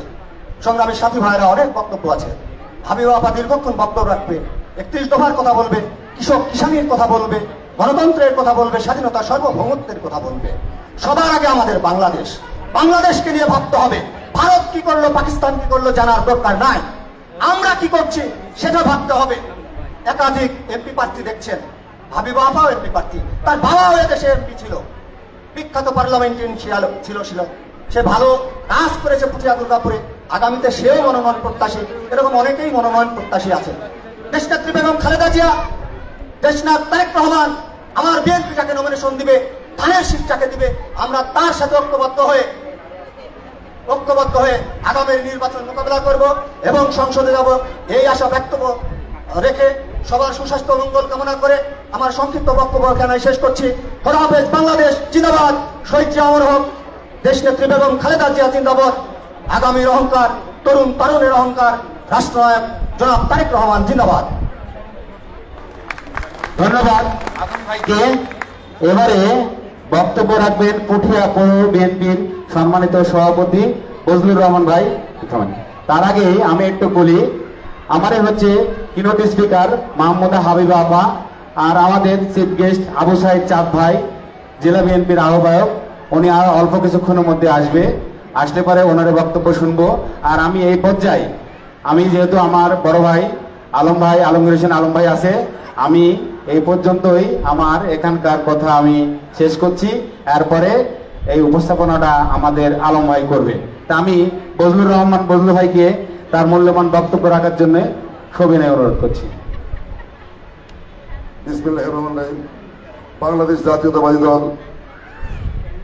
সংগ্রামী সাথী ভাইরা, অনেক বক্তব্য আছে। হাবিবা আপা দীর্ঘক্ষণ বক্তব্য রাখবে, 31 দফার কথা বলবে, কৃষক কিষানীর কথা বলবে, গণতন্ত্রের কথা বলবে, স্বাধীনতা সার্বভৌমত্বের কথা বলবে। সবার আগে আমাদের বাংলাদেশকে নিয়ে ভাবতে হবে। ভারত কি করলো, পাকিস্তান কি করলো জানার দরকার নাই। আমরা কি করছি সেটা ভাবতে হবে। একাধিক এমপি প্রার্থী দেখছেন, হাবিবা আপাও এমপি প্রার্থী, তার বাবাও এদেশে এমপি ছিল, বিখ্যাত পার্লামেন্টারিয়ান ছিল। সে ভালো কাজ করেছে পুঠিয়া দুর্গাপুরে। আগামীতে সেও মনোনয়ন প্রত্যাশী, এরকম অনেকেই মনোনয়ন প্রত্যাশী আছে। দেশনেত্রী বেগম খালেদা জিয়া, দেশনাথ তারেক রহমান, আমার বিএনপি যাকে নমিনেশন দিবে, ধানের শীষ যাকে দিবে, আমরা তার সাথে ঐক্যবদ্ধ হয়ে আগামী নির্বাচন মোকাবেলা করব এবং সংসদে যাব, এই আশা ব্যক্ত রেখে সবার সুস্বাস্থ্য মঙ্গল কামনা করে আমার সংক্ষিপ্ত বক্তব্য এখানে শেষ করছি। খোদা হাফেজ। বাংলাদেশ জিন্দাবাদ। শহীদ জিয়া অমর হোক। দেশনেত্রী বেগম খালেদা জিয়া জিন্দাবাদ। আগামীর অহংকার, তরুণের অহংকার, রাষ্ট্রনায়ক জনাব তারেক রহমান জিন্দাবাদ। ধন্যবাদ ভাইকে। এবারে বক্তব্য রাখবেন পুঠিয়া পৌর বিএনপির সম্মানিত সভাপতি বজলুর রহমান ভাই। তার আগে আমি একটু বলি, আমাদের হচ্ছে কিনোট স্পিকার মাহমুদা হাবিবা আপা, আর আমাদের চিফ গেস্ট আবু সাইদ চাঁদ ভাই, জেলা বিএনপির আহ্বায়ক। উনি আর অল্প কিছুক্ষণের মধ্যে আসলে পরে ওনার বক্তব্য শুনবো। আর আমি এই পর্যায়ে আমি যেহেতু আমার বড় ভাই আলমগীর হোসেন আলম ভাই আছে, আমি এই পর্যন্তই আমার এখানকার কথা আমি শেষ করছি। এরপরে এই উপস্থাপনাটা আমাদের আলম ভাই করবে। তা আমি বজলুর রহমান বজলু ভাইকে তার মূল্যবান বক্তব্য রাখার জন্য সবিনয় অনুরোধ করছি। বিসমিল্লাহির রহমানির রহিম। বাংলাদেশ জাতীয়তাবাদী দল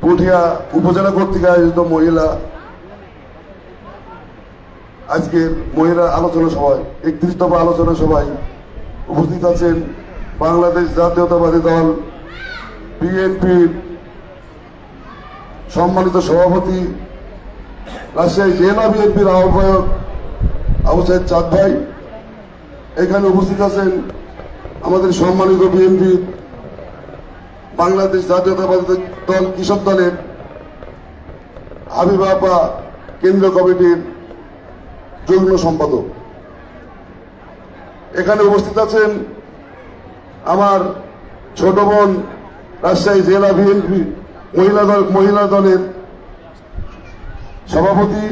পুঠিয়া উপজেলা কর্তৃক আয়োজিত আজকের মহিলা আলোচনা সভায় 31 দফা আলোচনা সভায় উপস্থিত আছেন বাংলাদেশ জাতীয়তাবাদী দল বিএনপির সম্মানিত সভাপতি, রাজশাহী জেলা বিএনপির আহ্বায়ক আবু সাইদ চাঁদ ভাই। এখানে উপস্থিত আছেন আমাদের সম্মানিত বিএনপি বাংলাদেশ জাতীয়তাবাদী দল কৃষক দলের হাবিবা আপা, কেন্দ্রীয় কমিটির যুগ্ম সম্পাদক। এখানে উপস্থিত আছেন আমার ছোট বোন, রাজশাহী জেলা বিএনপি মহিলা দলের সভাপতি।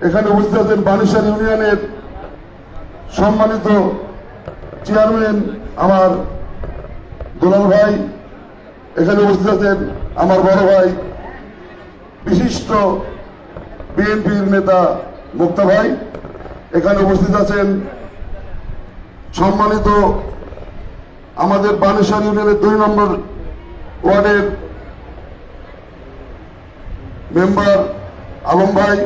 এখানে উপস্থিত আছেন বানেশ্বর ইউনিয়নের সম্মানিত চেয়ারম্যান আমার দুলাল ভাই। এখানে উপস্থিত আছেন আমার বড় ভাই বিশিষ্ট বিএনপির নেতা মুক্তা ভাই। এখানে উপস্থিত আছেন সম্মানিত আমাদের বানেশ্বর ইউনিয়নের 2 নম্বর ওয়ার্ডের মেম্বার আলম ভাই।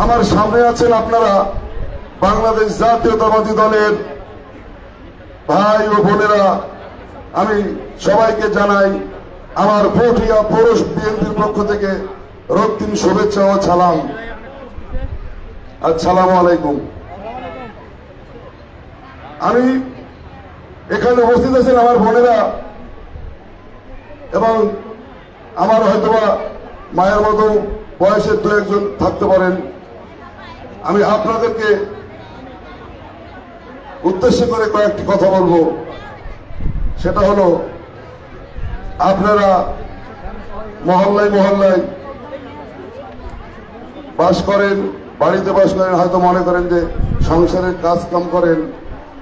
আমার সামনে আছেন আপনারা বাংলাদেশ জাতীয়তাবাদী দলের ভাই ও বোনেরা। আমি সবাইকে জানাই আমার পুঠিয়া পৌর বিএনপির পক্ষ থেকে রক্তিম শুভেচ্ছা ও সালাম। আসসালামু আলাইকুম। আমি এখানে উপস্থিত আছেন আমার বোনেরা এবং আমার হয়তোবা মায়ের মতো বয়সের 2-1 থাকতে পারেন। আমি আপনাদেরকে উদ্দেশ্য করে কয়েকটি কথা বলবো। সেটা হলো, আপনারা মহল্লায় মহল্লায় বাস করেন, বাড়িতে বাস করেন, হয়তো মনে করেন যে সংসারের কাজ কাম করেন।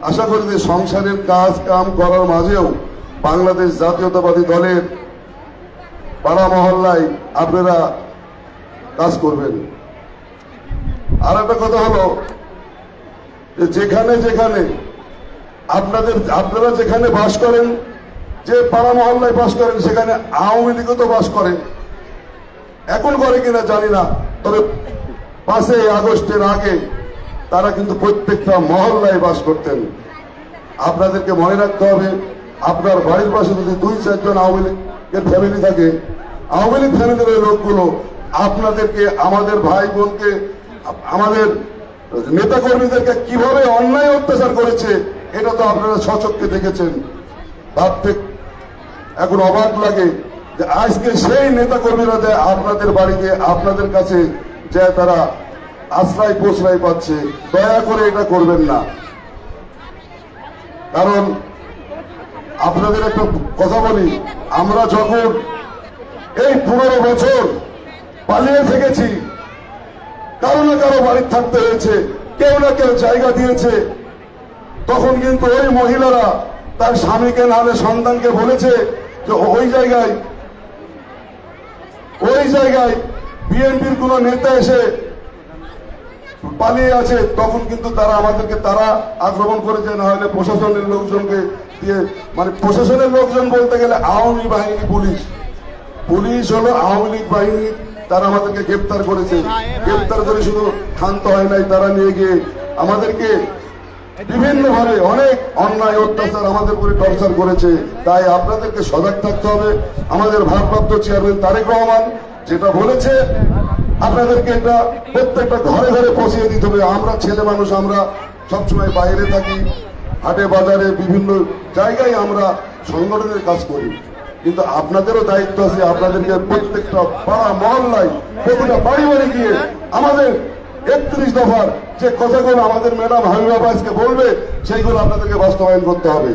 আশা করি যে সংসারের কাজ কাম করার মাঝেও বাংলাদেশ জাতীয়তাবাদী দলের পাড়া মহল্লায় আপনারা কাজ করবেন। আর একটা কথা হলো, যেখানে যেখানে আপনারা যেখানে বাস করেন, যে পাড়া মহল্লায় বাস করেন, সেখানে আওয়ামী লীগও তো বাস করে। এখন করে কিনা জানি না, তবে 5 আগস্টের আগে তারা কিন্তু প্রত্যেকটা মহল্লায় বাস করতেন। আপনাদেরকে মনে রাখতে হবে, আপনার বাড়ির পাশে যদি 2-4 জন আওয়ামী লীগের ফ্যামিলি থাকে, আওয়ামী লীগ ফ্যামিলির লোকগুলো আপনাদেরকে, আমাদের ভাই বোনকে, আমাদের নেতা কর্মীদেরকে কিভাবে অন্যায় অত্যাচার করেছে, এটা তো আপনারা স্বচক্ষে দেখেছেন। ভাবতে এখন অবাক লাগে যে আজকে সেই নেতা কর্মীরা যে আপনাদের বাড়িতে, আপনাদের কাছে যে তারা আশ্রয় প্রশ্রয় পাচ্ছে। দয়া করে এটা করবেন না। কারণ আপনাদের একটা কথা বলি, আমরা যখন এই 15 বছর পালিয়ে থেকেছি, কারো না কারো বাড়িতে থাকতে হয়েছে, কেউ না কেউ জায়গা দিয়েছে, তখন কিন্তু ওই মহিলারা তার স্বামীকে নাহলে সন্তানকে বলেছে যে ওই জায়গায় বিএনপির কোন নেতা এসে পালিয়ে আছে, তখন কিন্তু তারা আক্রমণ করেছে, না হলে প্রশাসনের লোকজনকে দিয়ে, মানে প্রশাসনের লোকজন বলতে গেলে আওয়ামী বাহিনী, পুলিশ হলো আওয়ামী লীগ বাহিনী। তারা আমাদেরকে গ্রেপ্তার করেছে। গ্রেপ্তার করে শুধু ক্ষান্ত হয় নাই, তারা নিয়ে গিয়ে আমাদেরকে বিভিন্নভাবে অনেক অন্যায় অত্যাচার আমাদের উপরে টর্চার করেছে। তাই আপনাদেরকে সজাগ থাকতে হবে। আমাদের ভারপ্রাপ্ত চেয়ারম্যান তারেক রহমান যেটা বলেছে, আপনাদেরকে এটা প্রত্যেকটা ঘরে ঘরে পৌঁছিয়ে দিতে হবে। আমরা ছেলে মানুষ, আমরা সবসময় বাইরে থাকি, হাটে বাজারে বিভিন্ন জায়গায় আমরা সংগঠনের কাজ করি, কিন্তু আপনাদেরও দায়িত্ব আছে, আপনাদেরকে প্রত্যেকটা পাড়া মহল্লায় প্রতিটা বাড়ি বাড়ি গিয়ে আমাদের 31 দফার যে কথাগুলো আমাদের ম্যাডাম হাবিবা বাইসকে বলবে সেইগুলো আপনাদেরকে বাস্তবায়ন করতে হবে।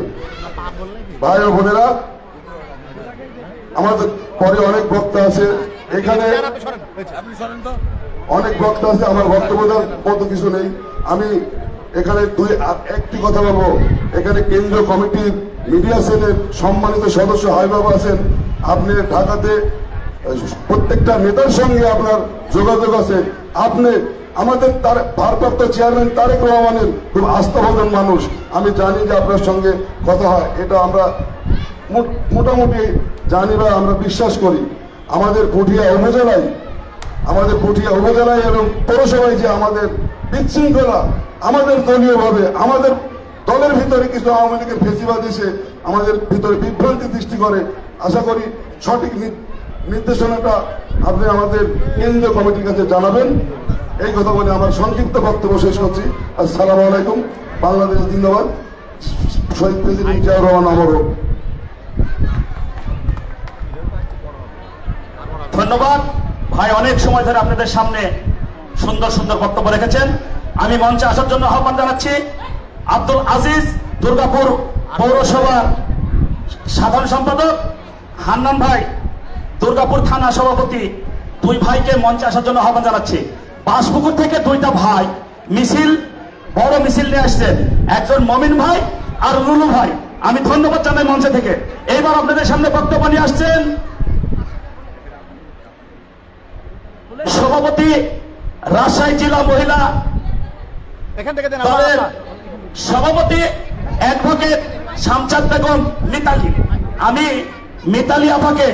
ভাই ও বোনেরা, আমাদের পরে অনেক বক্তা আছে, এখানে অনেক বক্তা আছে, আমার বক্তব্য দেওয়ার মতো কিছু নেই। আমি এখানে একটি কথা বলবো, এখানে কেন্দ্রীয় কমিটির মিডিয়া সেলের সম্মানিত সদস্য হাবিবা আছেন, আপনি ঢাকাতে প্রত্যেকটা নেতার সঙ্গে আপনার যোগাযোগ আছে, আপনি আমাদের ভারপ্রাপ্ত চেয়ারম্যান তারেক রহমানের খুব আস্থাভাজন মানুষ, আমি জানি যে আপনার সঙ্গে কথা হয়, এটা আমরা মোটামুটি জানি বা আমরা বিশ্বাস করি। আমাদের পুঠিয়া উপজেলায় এবং পৌরসভায় যে আমাদের বিশৃঙ্খলা, আমাদের দলীয়ভাবে আমাদের দলের ভিতরে কিছু আওয়ামী লীগের ফেসিবাদ এসে আমাদের ভিতরে বিভ্রান্তি সৃষ্টি করে, আশা করি সঠিক নির্দেশনাটা আপনি আমাদের কেন্দ্রীয় কমিটির কাছে জানাবেন। এই কথা বলে আমার সংক্ষিপ্ত বক্তব্য শেষ করছি। আসসালামু আলাইকুম। বাংলাদেশ জিন্দাবাদ। শহীদ প্রেসিডেন্ট জিয়াউর রহমান অমর। ধন্যবাদ ভাই, অনেক সময় ধরে আপনাদের সামনে সুন্দর সুন্দর বক্তব্য রেখেছেন। আমি মঞ্চে আসার জন্য আহ্বান জানাচ্ছি আব্দুল আজিজ, দুর্গাপুর পৌরসভার সাধারণ সম্পাদক, হান্নান ভাই, দুর্গাপুর থানা সভাপতি, দুই ভাইকে মঞ্চে আসার জন্য আহ্বান জানাচ্ছি। বাসপুকুর থেকে দুইটা ভাই বড় মিছিল নিয়ে আসছেন, একজন মমিন ভাই আর রুলু ভাই, আমি ধন্যবাদ জানাই মঞ্চে থেকে। এইবার আপনাদের সামনে বক্তব্য নিয়ে আসছেন সভাপতি রাজশাহী জেলা মহিলা দলের সভাপতি অ্যাডভোকেট শামচাঁদ বেগম মিতালি। আমি মিতালি আপাকে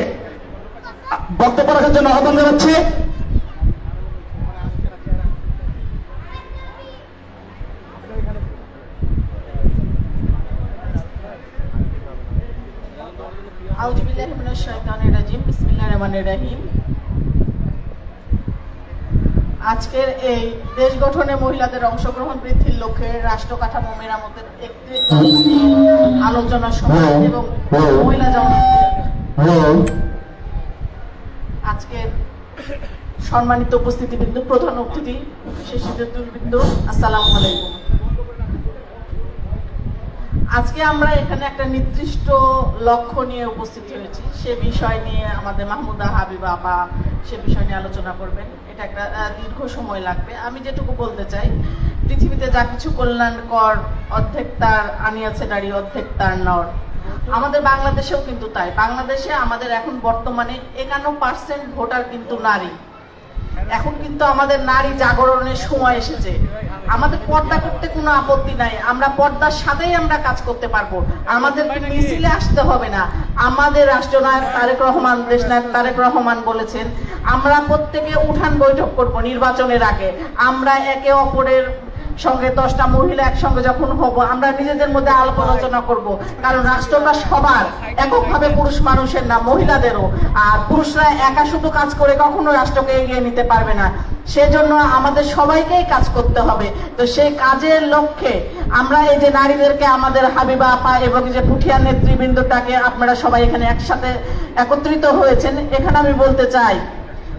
বক্তব্য রাখার জন্য আহ্বান জানাচ্ছি। আউযু বিল্লাহি মিনাশ শাইতানির রাজিম। বিসমিল্লাহির রহমানির রহিম। আজকের এই দেশ গঠনে মহিলাদের অংশগ্রহণ বৃদ্ধির লক্ষ্যে রাষ্ট্র কাঠামো মেরামতের একটি আলোচনা সভা এবং মহিলা আজকের সম্মানিত উপস্থিতিবৃন্দ, প্রধান অতিথি, শিক্ষার্থীবৃন্দ, আসসালামু আলাইকুম। আজকে আমরা এখানে একটা নির্দিষ্ট লক্ষ্য নিয়ে উপস্থিত হয়েছি, সে বিষয় নিয়ে আমাদের মাহমুদা হাবিবা আপা সে বিষয় নিয়ে আলোচনা করবেন। এটা একটা দীর্ঘ সময় লাগবে। আমি যেটুকু বলতে চাই, পৃথিবীতে যা কিছু কল্যাণকর অর্ধেক তার আনিয়াছে নারী, অর্ধেক তার নর। আমাদের বাংলাদেশেও কিন্তু তাই। বাংলাদেশে আমাদের এখন বর্তমানে 51% ভোটার কিন্তু নারী। এখন কিন্তু আমাদের নারী জাগরণের সময় এসেছে। আমাদের পর্দা করতে কোনো আপত্তি নাই, আমরা পর্দার সাথেই আমরা কাজ করতে পারবো। আমাদেরকে মিছিলে আসতে হবে না। আমাদের রাষ্ট্রনায়ক তারেক রহমান, দেশনায়ক তারেক রহমান বলেছেন আমরা প্রত্যেকে উঠান বৈঠক করব নির্বাচনের আগে। আমরা একে অপরের সঙ্গে 10টা মহিলা একসঙ্গে যখন হব, আমরা নিজেদের মধ্যে আলাপ আলোচনা করব, কারণ রাষ্ট্রটা সবার, এককভাবে পুরুষ মানুষের না, মহিলাদেরও। আর পুরুষরা একা শুধু কাজ করে কখনো রাষ্ট্রকে এগিয়ে নিতে পারবে না। সেজন্য আমাদের সবাইকেই কাজ করতে হবে। তো সেই কাজের লক্ষ্যে আমরা এই যে নারীদেরকে, আমাদের হাবিবা আপা এবং যে পুঠিয়া নেতৃবৃন্দটাকে আপনারা সবাই এখানে একসাথে একত্রিত হয়েছেন, এখানে আমি বলতে চাই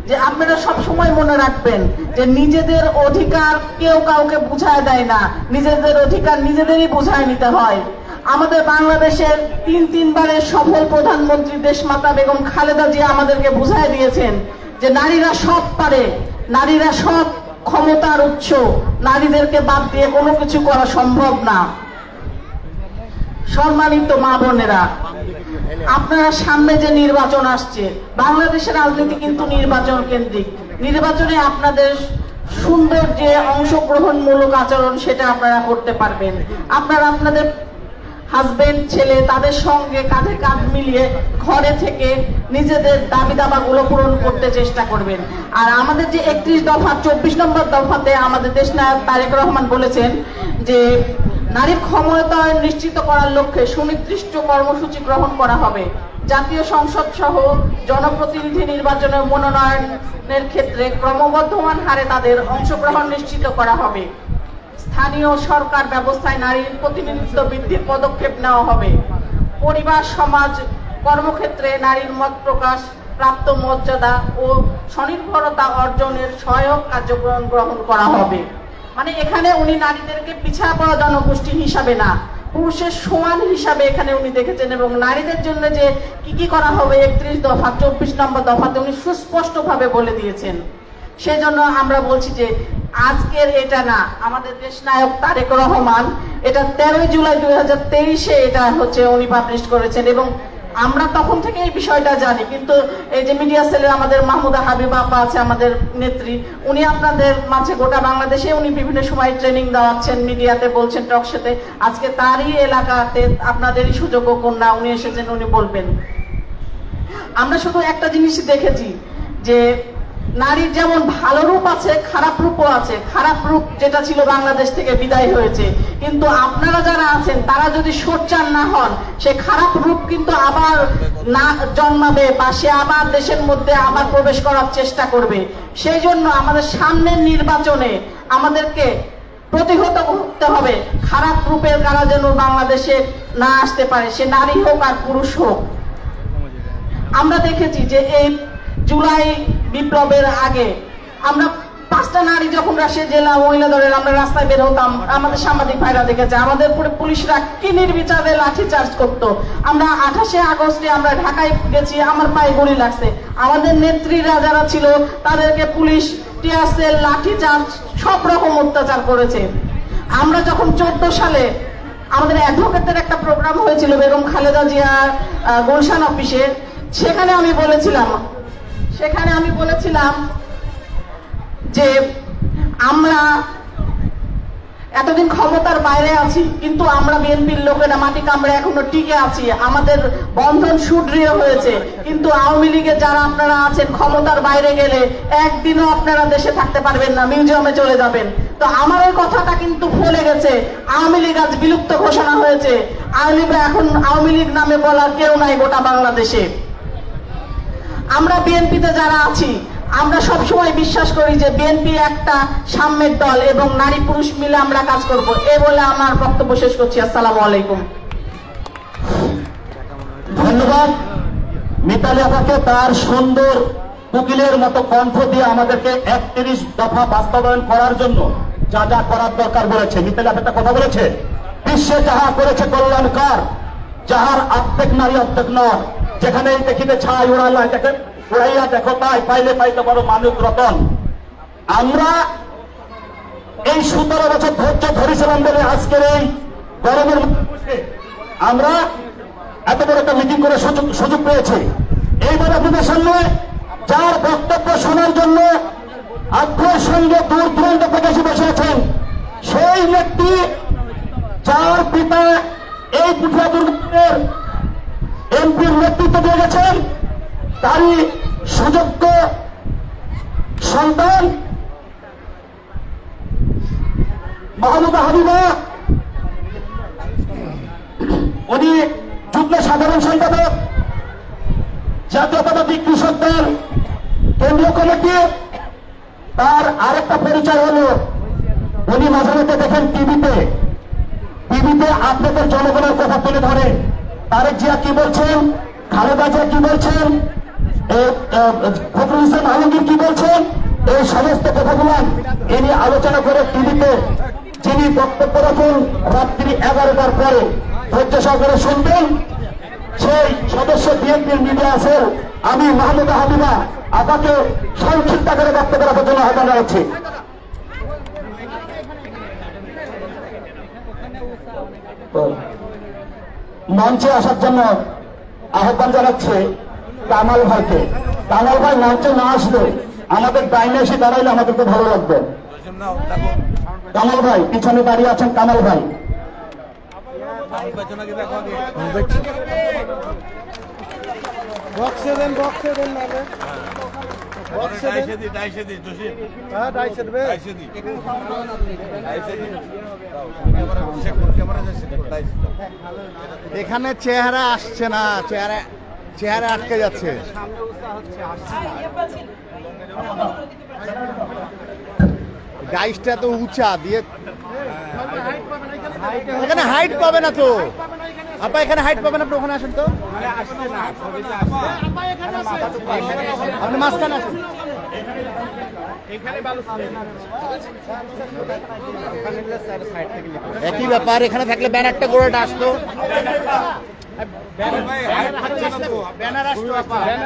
যে আপনারা সব সময় মনে রাখবেন যে নিজেদের অধিকার কেউ কাউকে বুঝায় দেয় না, নিজেদের অধিকার নিজেদেরই বুঝায় নিতে হয়। আমাদের বাংলাদেশের তিনবারের সফল প্রধানমন্ত্রী দেশমাতা বেগম খালেদা জিয়া আমাদেরকে বুঝায় দিয়েছেন যে নারীরা সব পারে, নারীরা সব ক্ষমতার উৎস, নারীদেরকে বাদ দিয়ে কোনো কিছু করা সম্ভব না। সম্মানিত মা বোনেরা, আপনারা সামনে যে নির্বাচন আসছে, বাংলাদেশের রাজনীতি কিন্তু নির্বাচন কেন্দ্রিক। নির্বাচনে আপনাদের সুন্দর যে অংশগ্রহণমূলক আচরণ সেটা আপনারা করতে পারবেন। আপনারা আপনাদের হাজবেন্ড, ছেলে, তাদের সঙ্গে কাঁধে কাঁধ মিলিয়ে ঘরে থেকে নিজেদের দাবি দাবাগুলো পূরণ করতে চেষ্টা করবেন। আর আমাদের যে 31 দফা 24 নম্বর দফাতে আমাদের দেশনায়ক তারেক রহমান বলেছেন যে নারীর ক্ষমতায়ন নিশ্চিত করার লক্ষ্যে সুনির্দিষ্ট কর্মসূচি গ্রহণ করা হবে। জাতীয় সংসদ সহ জনপ্রতিনিধি নির্বাচনের মনোনয়নের ক্ষেত্রে ক্রমবর্ধমান হারে তাদের অংশগ্রহণ নিশ্চিত করা হবে। স্থানীয় সরকার ব্যবস্থায় নারীর প্রতিনিধিত্ব বৃদ্ধির পদক্ষেপ নেওয়া হবে। পরিবার, সমাজ, কর্মক্ষেত্রে নারীর মত প্রকাশ, প্রাপ্ত মর্যাদা ও স্বনির্ভরতা অর্জনের সহায়ক কার্যক্রম গ্রহণ করা হবে। মানে এখানে উনি নারীদেরকে পিছাড়া পড়া জনগোষ্ঠী হিসাবে না, পুরুষের সমান হিসাবে এখানে উনি দেখেছেন, এবং নারীদের জন্য যে কি করা হবে 31 দফা 24 নম্বর দফাতে উনি সুস্পষ্টভাবে বলে দিয়েছেন। সেজন্য আমরা বলছি যে আজকের এটা না, আমাদের দেশ নায়ক তারেক রহমান এটা 13 জুলাই 2023-এ এটা হচ্ছে উনি পাবলিশ করেছেন, এবং আমরা তখন থেকে এই বিষয়টা জানি। কিন্তু এই যে মিডিয়া সেলের আমাদের মাহমুদা হাবিবা আপা আছে, আমাদের নেত্রী, উনি আপনাদের মাঝে গোটা বাংলাদেশে উনি বিভিন্ন সময় ট্রেনিং দেওয়াচ্ছেন, মিডিয়াতে বলছেন, টক শোতে। আজকে তারই এলাকাতে আপনাদেরই সুযোগ্য কন্যা উনি এসেছেন, উনি বলবেন। আমরা শুধু একটা জিনিস দেখেছি যে নারীর যেমন ভালো রূপ আছে, খারাপ রূপও আছে। খারাপ রূপ যেটা ছিল বাংলাদেশ থেকে বিদায় হয়েছে, কিন্তু আপনারা যারা আছেন তারা যদি সোচ্চার না হন, সে খারাপ রূপ কিন্তু আবার না জন্মাবে, বা সে আবার দেশের মধ্যে আবার প্রবেশ করার চেষ্টা করবে। সেই জন্য আমাদের সামনের নির্বাচনে আমাদেরকে প্রতিহত করতে হবে খারাপ রূপের কারা যেন বাংলাদেশে না আসতে পারে, সে নারী হোক আর পুরুষ হোক। আমরা দেখেছি যে এই জুলাই বিপ্লবের আগে আমরা 5টা নারী যখন রাজশাহী জেলা মহিলা দলের আমরা রাস্তায় বের হতাম, আমাদের সাংবাদিক ভাইরা দেখেছে আমাদের উপরে পুলিশরা কি নির্বিচারে লাঠি চার্জ করতো। আমরা 28শে আগস্টে আমরা ঢাকায় গেছি, আমার পায়ে গুলি লাগছে। আমাদের নেত্রীরা যারা ছিল তাদেরকে পুলিশ টিয়ার সেল, লাঠি চার্জ, সব রকম অত্যাচার করেছে। আমরা যখন 14 সালে আমাদের অ্যাডভোকেটদের একটা প্রোগ্রাম হয়েছিল বেগম খালেদা জিয়ার গুলশান অফিসে, সেখানে আমি বলেছিলাম যে আমরা এতদিন ক্ষমতার বাইরে আছি, কিন্তু আমরা বিএনপির লোকেরা মাটি কামড়ে এখনো টিকে আছি, আমাদের বন্ধন সুদৃঢ় হয়েছে। কিন্তু আওয়ামী লীগের যারা আপনারা আছেন ক্ষমতার বাইরে গেলে একদিনও আপনারা দেশে থাকতে পারবেন না, মিউজিয়ামে চলে যাবেন। তো আমার ওই কথাটা কিন্তু ভুলে গেছে। আওয়ামী লীগ আজ বিলুপ্ত ঘোষণা হয়েছে, এখন আওয়ামী লীগ নামে বলার কেউ নাই গোটা বাংলাদেশে। আমরা বিএনপিতে যারা আছি আমরা সবসময় বিশ্বাস করি যে বিএনপি একটা সাম্যের দল, এবং নারী পুরুষ মিলে আমরা কাজ করব। এই বলে আমার বক্তব্য শেষ করছি। আসসালামু আলাইকুম। ধন্যবাদ মিতালি আপাকে তার সুন্দর কোকিলের মতো কণ্ঠ দিয়ে আমাদেরকে 31 দফা বাস্তবায়ন করার জন্য যা যা করার দরকার বলেছে। মিতালি আপা একটা কথা বলেছে, বিশ্বে যাহা করেছে কল্যাণকর, যাহার আত্মেক নারী অর্ধেক নর, যেখানে দেখিতে ছাই উড়াইয়া দেখে উড়াইয়া দেখো তাই, পাইলে পাইতে পারো মানব রতন। আমরা এই 17 বছর ধৈর্য ধরেছিলাম বলে আজকের এই গরমের মধ্যে আমরা এত বড় একটা মিটিং করে সুযোগ পেয়েছি। এইবার আপনাদের সামনে যার বক্তব্য শোনার জন্য আগ্রহের সঙ্গে দূর দূরান্ত থেকে এসে বসে আছেন, সেই ব্যক্তি যার পিতা এই পুঠিয়া দুর্গের এমপির নেতৃত্ব দিয়ে গেছেন, তারই সুযোগ্য সন্তান মাহমুদা হাবিবা। উনি যুগ্ম সাধারণ সম্পাদক, জাতীয়তাবাদী কৃষক দল কেন্দ্রীয় কমিটি। তার আরেকটা পরিচয় হলো উনি মাঝে মধ্যে দেখেন টিভিতে আপনাদের জনগণের কথা তুলে ধরে। তারেক জিয়া কি বলছেন, খালেদা জিয়া কি বলছেন, ফখরুল ইসলাম আলমগীর কি বলছেন, এই সমস্ত কথাগুলো ইনি আলোচনা করে টিভিতে যিনি বক্তব্য রাখুন রাত্রি 11টার পরে ধৈর্য সহকারে শুনবেন, সেই সদস্য বিএনপির মিডিয়া আছে আমি মাহমুদা হাবিবা আপাকে সংক্ষিপ্ত করে বক্তব্য রাখার জন্য আহ্বান জানাচ্ছি। মঞ্চে আসার জন্য আহ্বান জানাচ্ছে কামাল ভাইকে। কামাল ভাই মঞ্চে না আসলে আমাদের ডাইনে এসে দাঁড়াইলে আমাদেরকে ভালো লাগবে। কামাল ভাই পিছনে দাঁড়িয়ে আছেন, কামাল ভাই। এখানে চেহারা আসছে না, চেহারা আটকে যাচ্ছে। ডাইসটা তো উঁচা দিয়ে, এখানে হাইট পাবে না তো। আপা এখানে হাইট পাবেন, আপনি ওখানে আসেন তো, আপনি মাঝখানে আসেন। একই ব্যাপার, এখানে থাকলে ব্যানারটা গোড়াটা আসতো,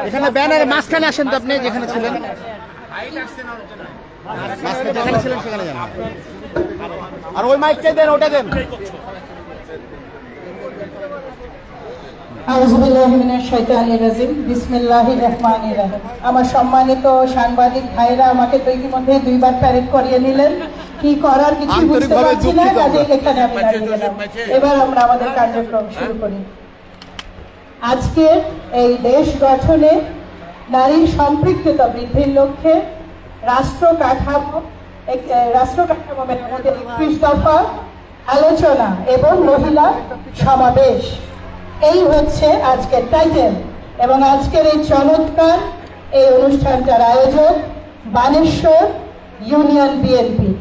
এখানে ব্যানার মাঝখানে আসেন তো, আপনি যেখানে ছিলেন যেখানে ছিলেন সেখানে যান, আর ওই মাইকটাই দেন, ওটা দেন। আমার সম্মানিত সাংবাদিক ভাইরা আমাকে তো ইতিমধ্যে 2 বার প্যারেড করিয়ে নিলেন, কি করার কিছু বুঝতে পারছি না, কাজে এখানে আমি দাঁড়িয়ে গেলাম। এবার আমরা আমাদের কার্যক্রম শুরু করি। আজকে এই দেশ গঠনে নারীর সম্পৃক্ততা বৃদ্ধির লক্ষ্যে রাষ্ট্র কাঠামো মেরামতের 31 দফা আলোচনা এবং মহিলা সমাবেশ, এই হচ্ছে আজকের টাইটেল। এবং আজকের এই চমৎকার এই অনুষ্ঠানটার আয়োজক বানেশ্বর ইউনিয়ন বিএনপি।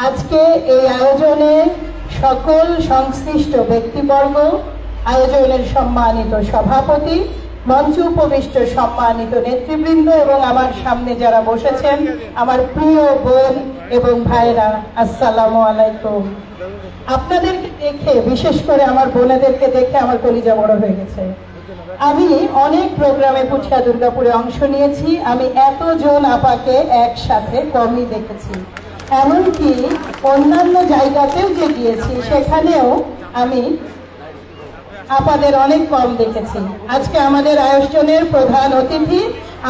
আজকে এই আয়োজনে সকল সংশ্লিষ্ট ব্যক্তিবর্গ, আয়োজনের সম্মানিত সভাপতি, মঞ্চ উপবিষ্ট সম্মানিত নেতৃবৃন্দ এবং আমার সামনে যারা বসেছেন আমার প্রিয় বোন এবং ভাইরা, আসসালামু আলাইকুম। আপনাদেরকে দেখে, বিশেষ করে আমার বোনেদেরকে দেখে আমার কলিজা বড় হয়ে গেছে। আমি অনেক প্রোগ্রামে পুঠিয়া দুর্গাপুরে অংশ নিয়েছি, আমি এতজন আপাকে একসাথে কমই দেখেছি। এমনকি অন্যান্য জায়গাতেও যে গিয়েছি সেখানেও আমি আপাদের অনেক কম দেখেছি। আজকে আমাদের আয়োজনের প্রধান অতিথি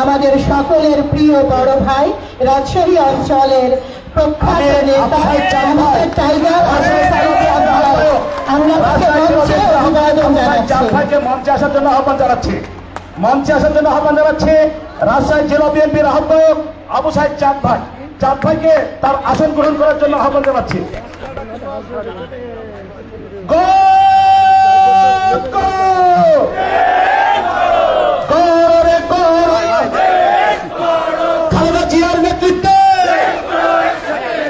আমাদের সকলের প্রিয় বড় ভাই, রাজশাহী অঞ্চলের প্রখ্যাত নেতা টাইগার, আমরা মঞ্চে আসার জন্য আহ্বান জানাচ্ছি, রাজশাহী জেলা বিএনপির আহ্বায়ক আবু সাইদ চাঁদ ভাই, চাঁদ ভাইকে তার আসন গ্রহণ করার জন্য আহ্বান জানাচ্ছি। খালেদা জিয়ার নেতৃত্বে,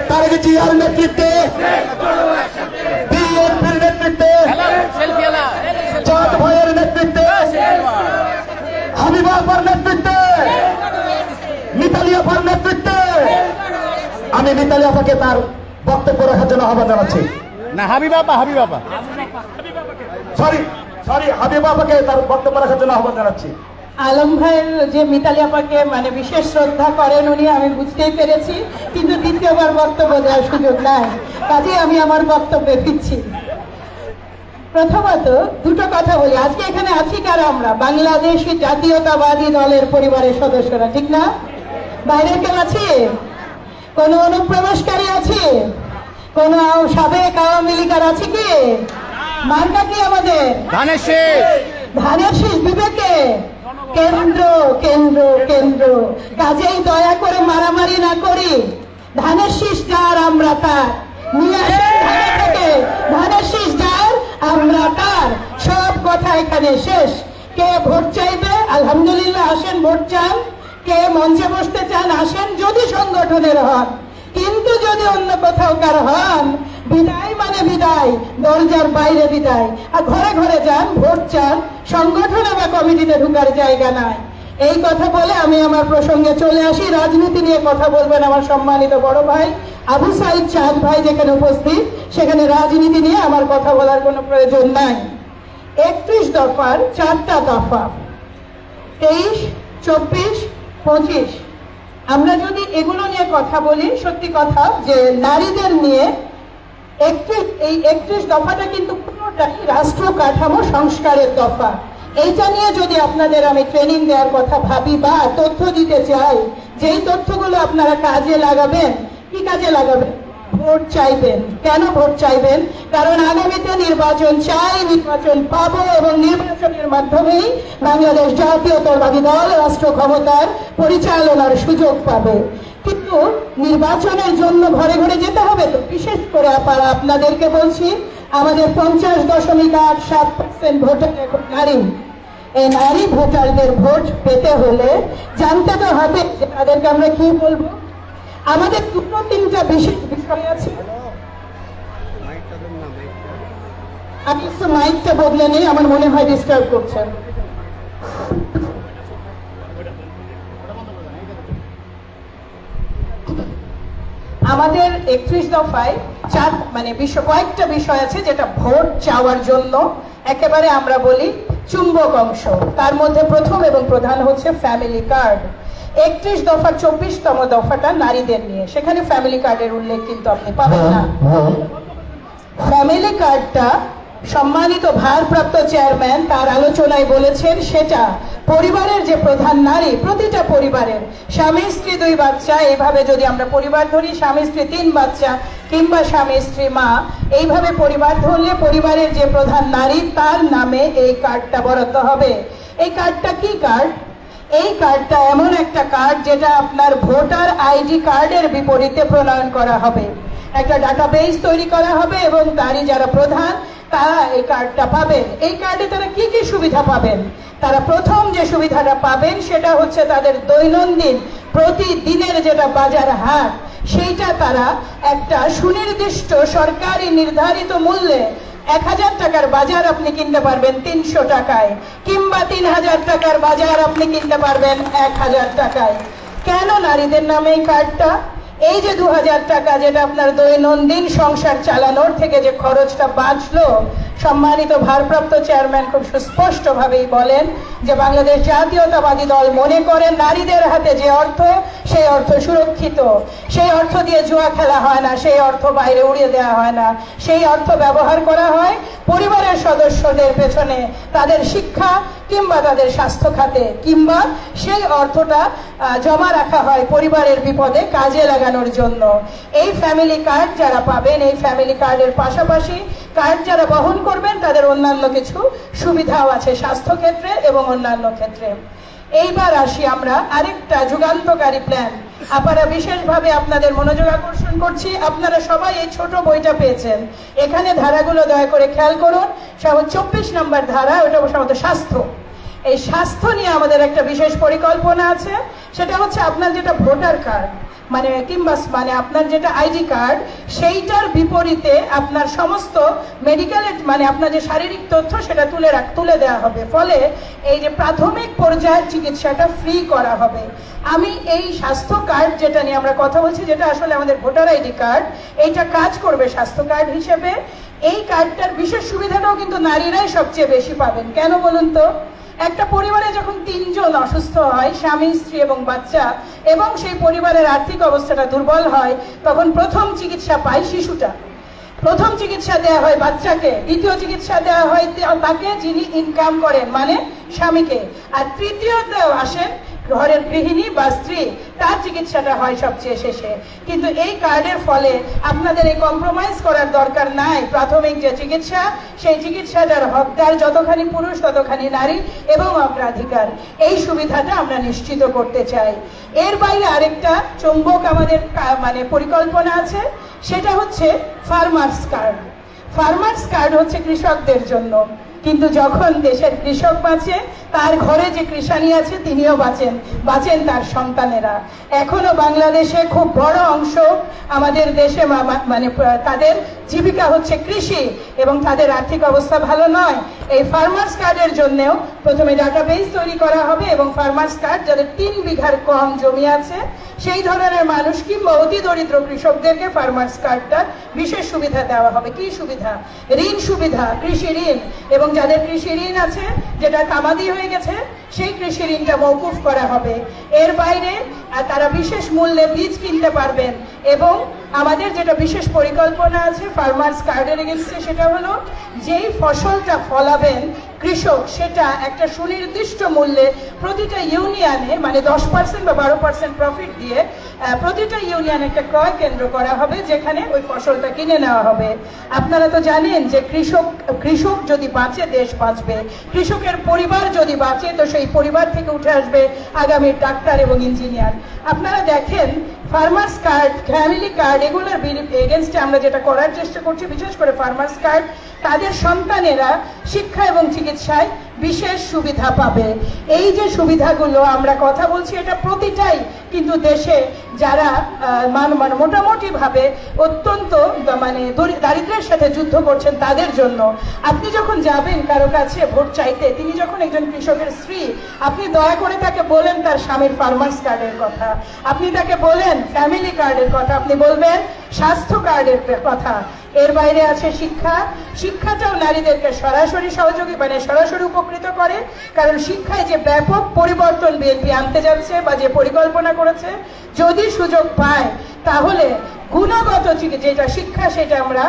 তারেক জিয়ার নেতৃত্বে, বিএনপির নেতৃত্বে, চাঁদ ভাইয়ের নেতৃত্বে, হাবিবা আপার নেতৃত্বে, মিতালি আপার নেতৃত্বে আমি মিতালি আপাকে তার বক্তব্য রাখার জন্য আহ্বান জানাচ্ছি। না, হাবিবা আপা হাবিবা আপাকে তার বক্তব্য রাখার জন্য আহ্বান জানাচ্ছি। আলম ভাইয়ের যে মিতালি আপাকে মানে বিশেষ শ্রদ্ধা করেন উনি, আমি বুঝতেই পেরেছি, কিন্তু দ্বিতীয়বার বক্তব্য দেওয়ার সুযোগ নাই, কাজে আমি আমার বক্তব্যে ফিরছি। প্রথমত দুটো কথা বলি, আজকে এখানে আছি কারা? আমরা বাংলাদেশি জাতীয়তাবাদী দলের পরিবারের সদস্যরা, ঠিক না? বাইরের কেউ আছে? কোন অনুপ্রবেশকারী আছে? কোন সাবেক আওয়ামী লীগের আছে কি? মার্কা কি আমাদের? ধানের শীষ বিবেকে কেন্দ্র কেন্দ্র কেন্দ্র। কাজেই দয়া করে মারামারি না করি, ধানের শীষ যার আমরা তার, নিয়ে আসেন ঢাকা থেকে, ধানের শীষ যার আমরা তার, সব কথা এখানে শেষ। কে ভোট চাইবে আলহামদুলিল্লাহ আসেন, ভোট চান। কে মঞ্চে বসতে চান আসেন, যদি সংগঠনের হন। কিন্তু যদি অন্য কোথাও কার হন, বিদায় মানে বিদায়, দরজার বাইরে বিদায়। আর ঘরে ঘরে যান, ভোট চান, সংগঠনে বা কমিটিতে ঢুকার জায়গা নাই। এই কথা বলে আমি আমার প্রসঙ্গে চলে আসি। রাজনীতি নিয়ে কথা বলবেন আমার সম্মানিত বড় ভাই আবু সাইদ চাঁদ ভাই যেখানে উপস্থিত, সেখানে রাজনীতি নিয়ে আমার কথা বলার কোনো প্রয়োজন নাই। 31 দফার 4টা দফা, 23, 24, 25, আমরা যদি এগুলো নিয়ে কথা বলি, সত্যি কথা যে নারীদের নিয়ে এই 31 দফাটা কিন্তু পুরোটাই রাষ্ট্র কাঠামো সংস্কারের দফা। এইটা নিয়ে যদি আপনাদের আমি ট্রেনিং দেওয়ার কথা ভাবি বা তথ্য দিতে চাই, যেই তথ্যগুলো আপনারা কাজে লাগাবেন, কি কাজে লাগাবেন? ভোট চাইবেন। কেন ভোট চাইবেন? কারণ আগামীতে নির্বাচন চাই, নির্বাচন পাবো এবং নির্বাচনের মাধ্যমেই বাংলাদেশ জাতীয়তাবাদী দল রাষ্ট্র ক্ষমতার পরিচালনার সুযোগ পাবে। কিন্তু নির্বাচনের জন্য ঘরে ঘরে যেতে হবে তো। বিশেষ করে আপনাদেরকে বলছি, আমাদের 50.87% ভোটার এখন নারী। এই নারী ভোটারদের ভোট পেতে হলে জানতে তো হবে যে তাদেরকে আমরা কি বলবো। আমাদের 2-3টা বিশেষ বিষয় আছে। আমি একটু মাইকটা বদলে নিই, আমার মনে হয় ডিস্টার্ব করছেন। আমাদের 31 দফায় কয়েকটা বিষয় আছে যেটা ভোট চাওয়ার জন্য একেবারে আমরা বলি চুম্বক অংশ। তার মধ্যে প্রথম এবং প্রধান হচ্ছে ফ্যামিলি কার্ড। 31 দফার 24তম দফাটা নারীদের নিয়ে, সেখানে ফ্যামিলি কার্ডের উল্লেখ কিন্তু আপনি পাবেন না। ফ্যামিলি কার্ডটা সম্মানিত ভারপ্রাপ্ত চেয়ারম্যান তার আলোচনায় বলেছেন সেটা পরিবারের যে প্রধান নারী, প্রতিটা পরিবারের স্বামী স্ত্রী 2 বাচ্চা, এইভাবে যদি আমরা পরিবার ধরি, স্বামী স্ত্রী 3 বাচ্চা কিংবা স্বামী স্ত্রী মা, এইভাবে পরিবার ধরলে পরিবারের যে প্রধান নারী তার নামে এই কার্ডটা বরাদ্দ হবে। এই কার্ডটা কি কার্ড? এই কার্ডটা এমন একটা কার্ড যেটা আপনার ভোটার আইডি কার্ডের বিপরীতে প্রণয়ন করা হবে। একটা ডাটাবেস তৈরি করা হবে এবং তারই যারা প্রধান তারা এই কার্ডটা পাবেন। এই কার্ডে তারা কি কি সুবিধা পাবেন? তারা প্রথম যে সুবিধাটা পাবেন সেটা হচ্ছে তাদের দৈনন্দিন প্রতিদিনের যেটা বাজার হাট, সেইটা তারা একটা সুনির্দিষ্ট সরকারি নির্ধারিত মূল্যে 1000 টাকার বাজার আপনি কিনতে পারবেন 300 টাকায়, কিংবা 3000 টাকার বাজার আপনি কিনতে পারবেন 1000 টাকায়। কেন নারীদের নামে এই কার্ডটা? এই যে 2000 টাকা যেটা আপনার দৈনন্দিন সংসার চালানোর থেকে যে খরচটা বাঁচলো, সম্মানিত ভারপ্রাপ্ত চেয়ারম্যান খুব সুস্পষ্ট ভাবেই বলেন যে বাংলাদেশ জাতীয়তাবাদী দল মনে করে নারীদের হাতে যে অর্থ, সেই অর্থ সুরক্ষিত, সেই অর্থ দিয়ে জুয়া খেলা হয় না, সেই অর্থ বাইরে উড়িয়ে দেওয়া হয় না, সেই অর্থ ব্যবহার করা হয় পরিবারের সদস্যদের পেছনে, তাদের শিক্ষা কিংবা তাদের স্বাস্থ্য খাতে, কিংবা সেই অর্থটা জমা রাখা হয় পরিবারের বিপদে কাজে লাগানোর জন্য। এই ফ্যামিলি কার্ড যারা পাবেন, এই ফ্যামিলি কার্ডের পাশাপাশি কার্ড যারা বহন করবেন তাদের অন্যান্য কিছু সুবিধাও আছে স্বাস্থ্য ক্ষেত্রে এবং অন্যান্য ক্ষেত্রে। এইবার আসি আমরা আরেকটা যুগান্তকারী প্ল্যান। আপনারা বিশেষভাবে আপনাদের মনোযোগ আকর্ষণ করছি, আপনারা সবাই এই ছোট বইটা পেয়েছেন। এখানে ধারাগুলো দয়া করে খেয়াল করুন। 24 নম্বর ধারা, ওটা সম্ভবত স্বাস্থ্য। এই স্বাস্থ্য নিয়ে আমাদের একটা বিশেষ পরিকল্পনা আছে। সেটা হচ্ছে আপনার যেটা ভোটার কার্ড কিংবা আপনার যেটা আইডি কার্ড, সেইটার বিপরীতে আপনার সমস্ত মেডিকেল আপনার যে শারীরিক তথ্য সেটা তুলে দেওয়া হবে। ফলে এই যে প্রাথমিক পর্যায়ের চিকিৎসাটা ফ্রি করা হবে। আমি এই স্বাস্থ্য কার্ড যেটা নিয়ে আমরা কথা বলছি, যেটা আসলে আমাদের ভোটার আইডি কার্ড, এইটা কাজ করবে স্বাস্থ্য কার্ড হিসেবে। এই কার্ডটার বিশেষ সুবিধাটাও কিন্তু নারীরাই সবচেয়ে বেশি পাবেন। কেন বলুন তো? একটা পরিবারে যখন 3 জন অসুস্থ হয়, স্বামী স্ত্রী এবং বাচ্চা, এবং সেই পরিবারের আর্থিক অবস্থাটা দুর্বল হয়, তখন প্রথম চিকিৎসা পায় শিশুটা, প্রথম চিকিৎসা দেওয়া হয় বাচ্চাকে, দ্বিতীয় চিকিৎসা দেওয়া হয় তাকে যিনি ইনকাম করেন স্বামীকে, আর তৃতীয়তেও আসেন ঘরের গৃহিণী বা স্ত্রী, তার চিকিৎসাটা হয় সবচেয়ে শেষে। কিন্তু এই কার্ডের ফলে আপনাদের এই কম্প্রোমাইজ করার দরকার নাই। প্রাথমিক যে চিকিৎসা, সেই চিকিৎসাটার হকদার যতখানি পুরুষ ততখানি নারী এবং অগ্রাধিকার। এই সুবিধাটা আমরা নিশ্চিত করতে চাই। এর বাইরে আরেকটা চুম্বক আমাদের পরিকল্পনা আছে, সেটা হচ্ছে ফার্মার্স কার্ড। ফার্মার্স কার্ড হচ্ছে কৃষকদের জন্য, কিন্তু যখন দেশের কৃষক বাঁচে, তার ঘরে যে কৃষাণী আছে তিনিও বাঁচেন তার সন্তানেরা। এখনো বাংলাদেশে খুব বড় অংশ আমাদের দেশে তাদের জীবিকা হচ্ছে কৃষি এবং তাদের আর্থিক অবস্থা ভালো নয়। এই ফার্মার্স কার্ডের জন্যও প্রথমে ডাটাবেস তৈরি করা হবে এবং ফার্মার্স কার্ড যাদের 3 বিঘার কম জমি আছে সেই ধরনের মানুষ কিংবা অতি দরিদ্র কৃষকদেরকে ফার্মার্স কার্ডটা বিশেষ সুবিধা দেওয়া হবে। কি সুবিধা? ঋণ সুবিধা, কৃষি ঋণ, এবং যাদের কৃষি ঋণ আছে যেটা তামাদি হয়ে গেছে সেই কৃষি ঋণটা মওকুফ করা হবে। এর বাইরে তারা বিশেষ মূল্যে বীজ কিনতে পারবেন এবং আমাদের যেটা বিশেষ পরিকল্পনা আছে ফার্মার্স কার্ডের এগেইনস্টে, সেটা হলো যেই ফসলটা ফলাবেন কৃষক, সেটা একটা সুনির্দিষ্ট মূল্যে প্রতিটা ইউনিয়নে 10% বা 12% প্রফিট দিয়ে প্রতিটা ইউনিয়নে একটা ক্রয় কেন্দ্র করা হবে যেখানে ওই ফসলটা কিনে নেওয়া হবে। আপনারা তো জানেন যে কৃষক যদি বাঁচে দেশ বাঁচবে, কৃষকের পরিবার যদি বাঁচে তো সেই পরিবার থেকে উঠে আসবে আগামীর ডাক্তার এবং ইঞ্জিনিয়ার। আপনারা দেখেন ফার্মার্স কার্ড, ফ্যামিলি কার্ড, এগুলোর এগেইনস্টে আমরা যেটা করার চেষ্টা করছি, বিশেষ করে ফার্মার্স কার্ড, তাদের সন্তানেরা শিক্ষা এবং চিকিৎসায় বিশেষ সুবিধা পাবে। এই যে সুবিধাগুলো আমরা কথা বলছি এটা প্রতিটাই কিন্তু দেশে যারা মোটামুটি ভাবে অত্যন্ত দারিদ্র্যের সাথে যুদ্ধ করছেন তাদের জন্য। আপনি যখন যাবেন কারো কাছে ভোট চাইতে, তিনি যখন একজন কৃষকের স্ত্রী, আপনি দয়া করে তাকে বলেন তার স্বামীর ফার্মার্স কার্ডের কথা, আপনি তাকে বলেন ফ্যামিলি কার্ডের কথা, আপনি বলবেন স্বাস্থ্য কার্ডের কথা। এর বাইরে আছে শিক্ষা। শিক্ষাটাও নারীদেরকে সরাসরি সহযোগী সরাসরি উপকৃত করে, কারণ শিক্ষায় যে ব্যাপক পরিবর্তন বিএনপি আনতে যাচ্ছে বা যে পরিকল্পনা করেছে, যদি সুযোগ পায় তাহলে গুণগত যেটা শিক্ষা সেটা আমরা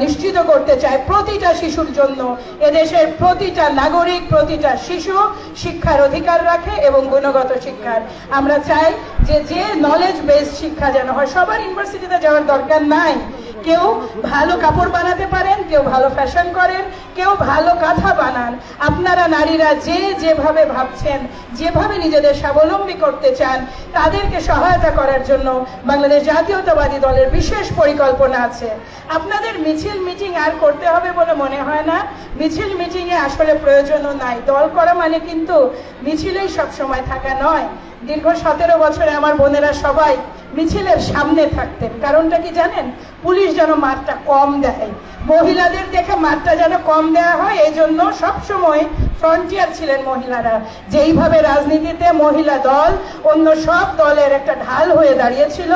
নিশ্চিত করতে চাই প্রতিটা শিশুর জন্য। এদেশের প্রতিটা নাগরিক, প্রতিটা শিশু শিক্ষার অধিকার রাখে এবং গুণগত শিক্ষার আমরা চাই যে নলেজ বেসড শিক্ষা যেন হয়। সবার ইউনিভার্সিটিতে যাওয়ার দরকার নাই। কেউ ভালো কাপড় বানাতে পারেন, কেউ ভালো ফ্যাশন করেন, কেউ ভালো কাঁথা বানান। আপনারা নারীরা যেভাবে ভাবছেন, যেভাবে নিজেদের স্বাবলম্বী করতে চান, তাদেরকে সহায়তা করার জন্য বাংলাদেশ জাতীয়তাবাদী দলের বিশেষ পরিকল্পনা আছে। আপনাদের মিছিল মিটিং আর করতে হবে বলে মনে হয় না। মিছিল মিটিংয়ে আসলে প্রয়োজনও নাই। দল করা মানে কিন্তু মিছিলেই সবসময় থাকা নয়। দীর্ঘ 17 বছরে আমার বোনেরা সবাই মিছিলের সামনে থাকতেন। কারণটা কি জানেন? পুলিশ যেন মারটা কম দেয়, মহিলাদের দেখে মারটা যেন কম দেওয়া হয়, এই জন্য সবসময় ফ্রন্টিয়ার ছিলেন মহিলারা। যেইভাবে রাজনীতিতে মহিলা দল অন্য সব দলের একটা ঢাল হয়ে দাঁড়িয়েছিল,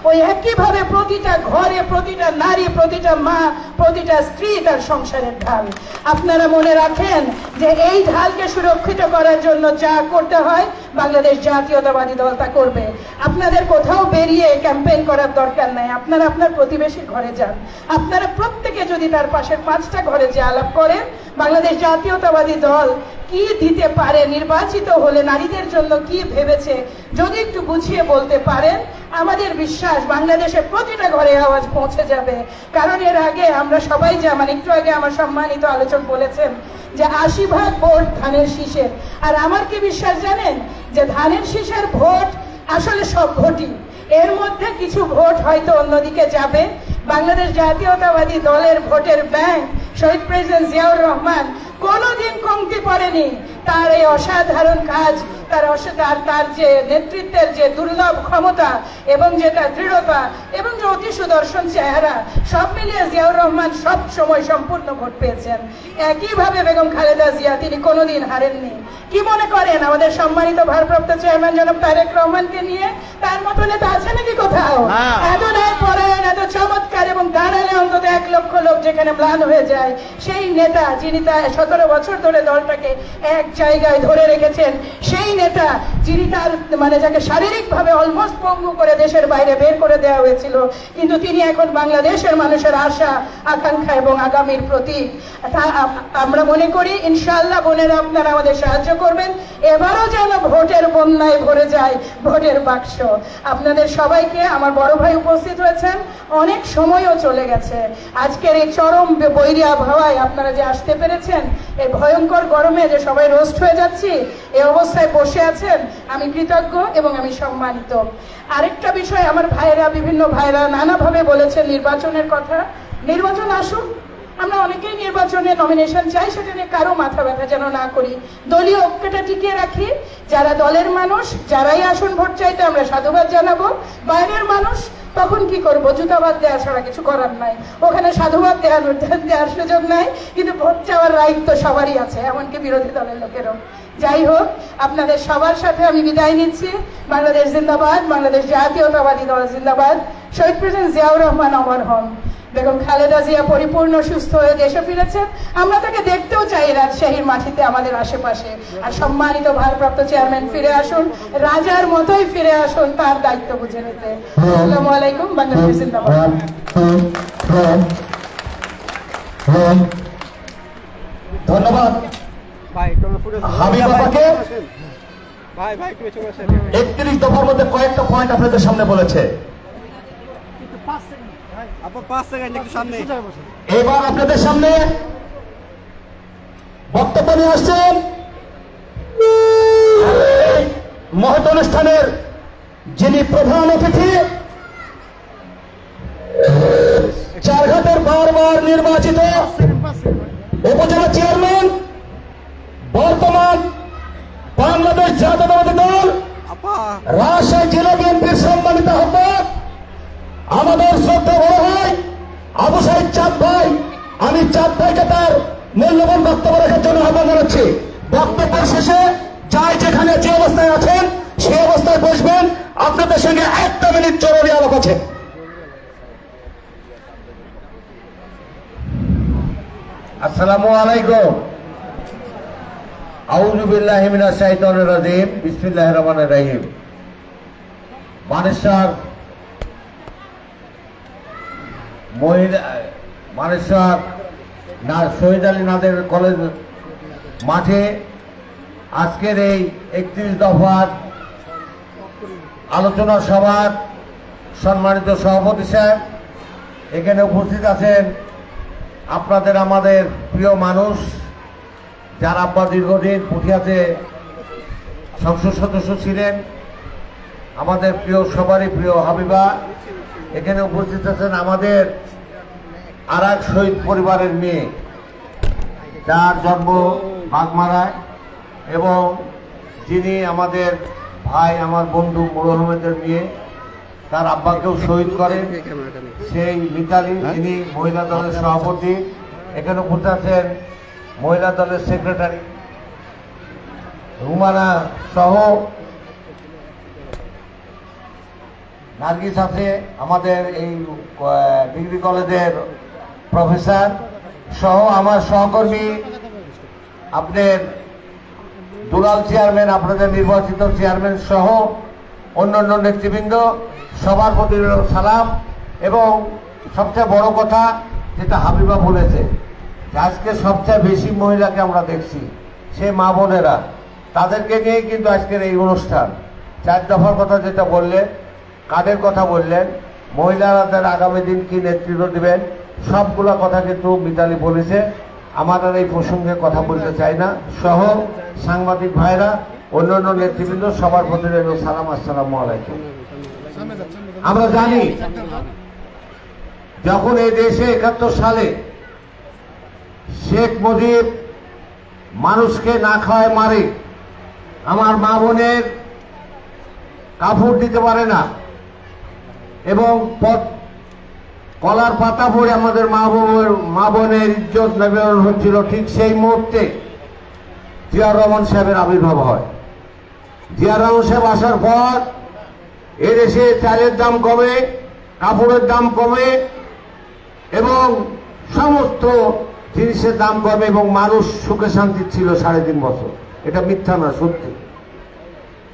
ওই একইভাবে প্রতিটা ঘরে প্রতিটা নারী, প্রতিটা মা, প্রতিটা স্ত্রী তার সংসারের ঢাল। আপনারা মনে রাখেন যে এই ঢালকে সুরক্ষিত করার জন্য যা করতে হয় বাংলাদেশ জাতীয়তাবাদী দল তা করবে। আপনাদের কোথাও বেরিয়ে ক্যাম্পেইন করার দরকার নাই। আপনারা আপনার প্রতিবেশীর ঘরে যান। আপনারা প্রত্যেকে যদি তার পাশের 5টা ঘরে যে আলাপ করেন বাংলাদেশ জাতীয়তাবাদী দল কি দিতে পারে, নির্বাচিত হলে নারীদের জন্য কি ভেবেছে, যদি একটু বুঝিয়ে বলতে পারেন, আমাদের বিশ্বাস বাংলাদেশের প্রতিটা ঘরে আওয়াজ পৌঁছে যাবে। কারণ এর আগে আমরা সবাই একটু আগে আমার সম্মানিত আলোচক বলেছেন যে 80% ভোট ধানের শীষের। আর আমার কি বিশ্বাস জানেন? যে ধানের শীষের ভোট আসলে সব ভোটই, এর মধ্যে কিছু ভোট হয়তো অন্যদিকে যাবে। বাংলাদেশ জাতীয়তাবাদী দলের ভোটের ব্যাংক শহীদ প্রেসিডেন্ট জিয়াউর রহমান কোনোদিন কমতি পড়েনি। তার এই অসাধারণ কাজ, তার যে নেতৃত্বের যে দুর্লভ ক্ষমতা এবং যেটা দৃঢ়তা এবং যে অতি সুদর্শন চেহারা, সব মিলিয়ে জিয়াউর রহমান সব সময় সম্পূর্ণ ভোট পেয়েছেন। একইভাবে বেগম খালেদা জিয়া, তিনি কোনোদিন হারেননি। কি মনে করেন আমাদের সম্মানিত ভারপ্রাপ্ত চেয়ারম্যান জনাব তারেক রহমানকে নিয়ে তার মতো নেতা আছে নাকি কোথাও? এত ন্যায় পরায়ণ, এত চমৎকার এবং দাঁড়ালে অন্তত 1 লক্ষ লোক যেখানে ম্লান হয়ে যায়, সেই নেতা যিনি তার 17 বছর ধরে দলটাকে এক জায়গায় ধরে রেখেছেন, সেই নেতা যিনি তার যাকে শারীরিকভাবে অলমোস্ট পঙ্গু করে দেশের বাইরে বের করে দেওয়া হয়েছিল, কিন্তু তিনি এখন বাংলাদেশের মানুষের আশা, আকাঙ্ক্ষা এবং আগামীর প্রতীক। আমরা মনে করি ইনশাআল্লাহ বোনেরা আপনারা আমাদের সাহায্য করবেন। এবারও যেন ভোটের বন্যায় ভরে যায় ভোটের বাক্স। আপনাদের সবাইকে, আমার বড় ভাই উপস্থিত হয়েছেন, অনেক সময়ও চলে গেছে। আজকের এই চরম বৈরী আবহাওয়ায় আপনারা যে আসতে পেরেছেন, এই ভয়ঙ্কর গরমে যে সবাই রোস্ট হয়ে যাচ্ছি, এই অবস্থায় বসে আছেন, আমি কৃতজ্ঞ এবং আমি সম্মানিত। আরেকটা বিষয়, আমার বিভিন্ন ভাইরা নানাভাবে বলেছেন নির্বাচনের কথা। নির্বাচন আসুক, আমরা অনেকেই নির্বাচনে নমিনেশন চাই, সেটা নিয়ে কারো মাথা ব্যথা যেন না করি। দলীয় ঐক্যটা টিকিয়ে রাখি। যারা দলের মানুষ, যারাই আসুন ভোট চাইতে, আমরা সাধুবাদ জানাবো। বাইরের মানুষ তখন কি করবো? জুতাবাদ দেওয়া ছাড়া কিছু করার নাই। ওখানে সাধুবাদ দেওয়ার সুযোগ নাই, কিন্তু ভোট চাওয়ার রাইট তো সবারই আছে, এমনকি বিরোধী দলের লোকেরও। যাই হোক, আপনাদের সবার সাথে আমি বিদায় নিচ্ছি। বাংলাদেশ জিন্দাবাদ, বাংলাদেশ জাতীয়তাবাদী দল জিন্দাবাদ। শহীদ প্রেসিডেন্ট জিয়াউর রহমান অমর হন। বেগম খালেদা জিয়া পরিপূর্ণ সুস্থ হয়ে দেশে ফিরেছেন। আমরা তাকে দেখতেও চাই রাজশাহীর মাটিতে, আমাদের আশেপাশে। আর সম্মানিত ভারপ্রাপ্ত চেয়ারম্যান ফিরে আসুন, রাজার মতোই ফিরে আসুন তার দায়িত্ব বুঝে নিতে। আসসালামু আলাইকুম। বাংলাদেশ জিন্দাবাদ। ধন্যবাদ হাবিব বাবাকে। 31 দফার মধ্যে কয়েকটা পয়েন্ট আপনাদের সামনে বলেছে। এবার আপনাদের সামনে বক্তব্য নিয়ে আসছেন মহৎ অনুষ্ঠানের যিনি প্রধান অতিথি, চারঘাটের বারবার নির্বাচিত উপজেলা চেয়ারম্যান জাতীয়তাবাদী দল রাজশাহী জেলা বিএনপির সম্মানিত আহ্বায়ক আমাদের শ্রদ্ধা বড় ভাই আবু সাইদ চাঁদ ভাই, আমি চাঁদ ভাইকে তার মূল্যবান বক্তব্য রাখার জন্য আহ্বান জানাচ্ছি। বক্তব্যের শেষে যাই যেখানে যে অবস্থায় আছেন সেই অবস্থায় বসবেন। আপনাদের সঙ্গে 1 মিনিট জরুরি আলাপ আছে। আসসালামু আলাইকুম। আউযু বিল্লাহি মিনাশ শাইতানির রাজিম। বিসমিল্লাহির রহমানির রহিম। মানেশ্বর শহীদ আলী নাদের কলেজ মাঠে আজকের এই 31 দফার আলোচনা সভার সম্মানিত সভাপতি সাহেব, এখানে উপস্থিত আছেন আপনাদের আমাদের প্রিয় মানুষ, যারা আব্বা দীর্ঘদিন পুঠিয়াতে সংসদ সদস্য ছিলেন, আমাদের প্রিয় সবারই প্রিয় হাবিবা। এখানে উপস্থিত আছেন আমাদের আর এক শহীদ পরিবারের মেয়ে, যার জন্ম বাগমারায় এবং যিনি আমাদের ভাই, আমার বন্ধু মুরুল আহমেদের মেয়ে, তার আব্বাকেও শহীদ করেন, সেই মিতালি, যিনি মহিলা দলের সভাপতি। এখানে উপস্থিত আছেন মহিলা দলের সেক্রেটারি রুমানা সহ নার্গিস আছে, আমাদের এই ডিগ্রি কলেজের প্রফেসর সহ আমার সহকর্মী, আপনার দুলাল চেয়ারম্যান, আপনাদের নির্বাচিত চেয়ারম্যান সহ অন্যান্য নেতৃবৃন্দ, সবার প্রতি সালাম। এবং সবচেয়ে বড় কথা যেটা হাবিবা বলেছে, আজকে সবচেয়ে বেশি মহিলাকে আমরা দেখছি, সে মা বোনেরা, তাদেরকে নিয়েই কিন্তু আজকের এই অনুষ্ঠান। 4 দফার কথা যেটা বললেন, কাদের কথা বললেন, মহিলাদের আগামী দিন কি নেতৃত্ব দিবেন, সবগুলা কথা কিন্তু মিতালি বলেছে। আমার আর এই প্রসঙ্গে কথা বলতে চাই না। সহ সাংবাদিক ভাইরা, অন্যান্য নেতৃবৃন্দ, সবার প্রতি সালাম, আসসালামু আলাইকুম। আমরা জানি যখন এই দেশে 71 সালে শেখ মুজিব মানুষকে না খাওয়ায় মারে, আমার মা বোনের কাপড় দিতে পারে না এবং কলার পাতা পড়ে আমাদের মা বোনের ইজ্জত নিবেদন হচ্ছিল, ঠিক সেই মুহূর্তে জিয়াউর রহমান সাহেবের আবির্ভাব হয়। জিয়াউর রহমান সাহেব আসার পর এদেশে চালের দাম কমে, কাপড়ের দাম কমে এবং সমস্ত জিনিসের দাম কমে এবং মানুষ সুখে শান্তি ছিল 3.5 বছর। এটা মিথ্যা না, সত্যি।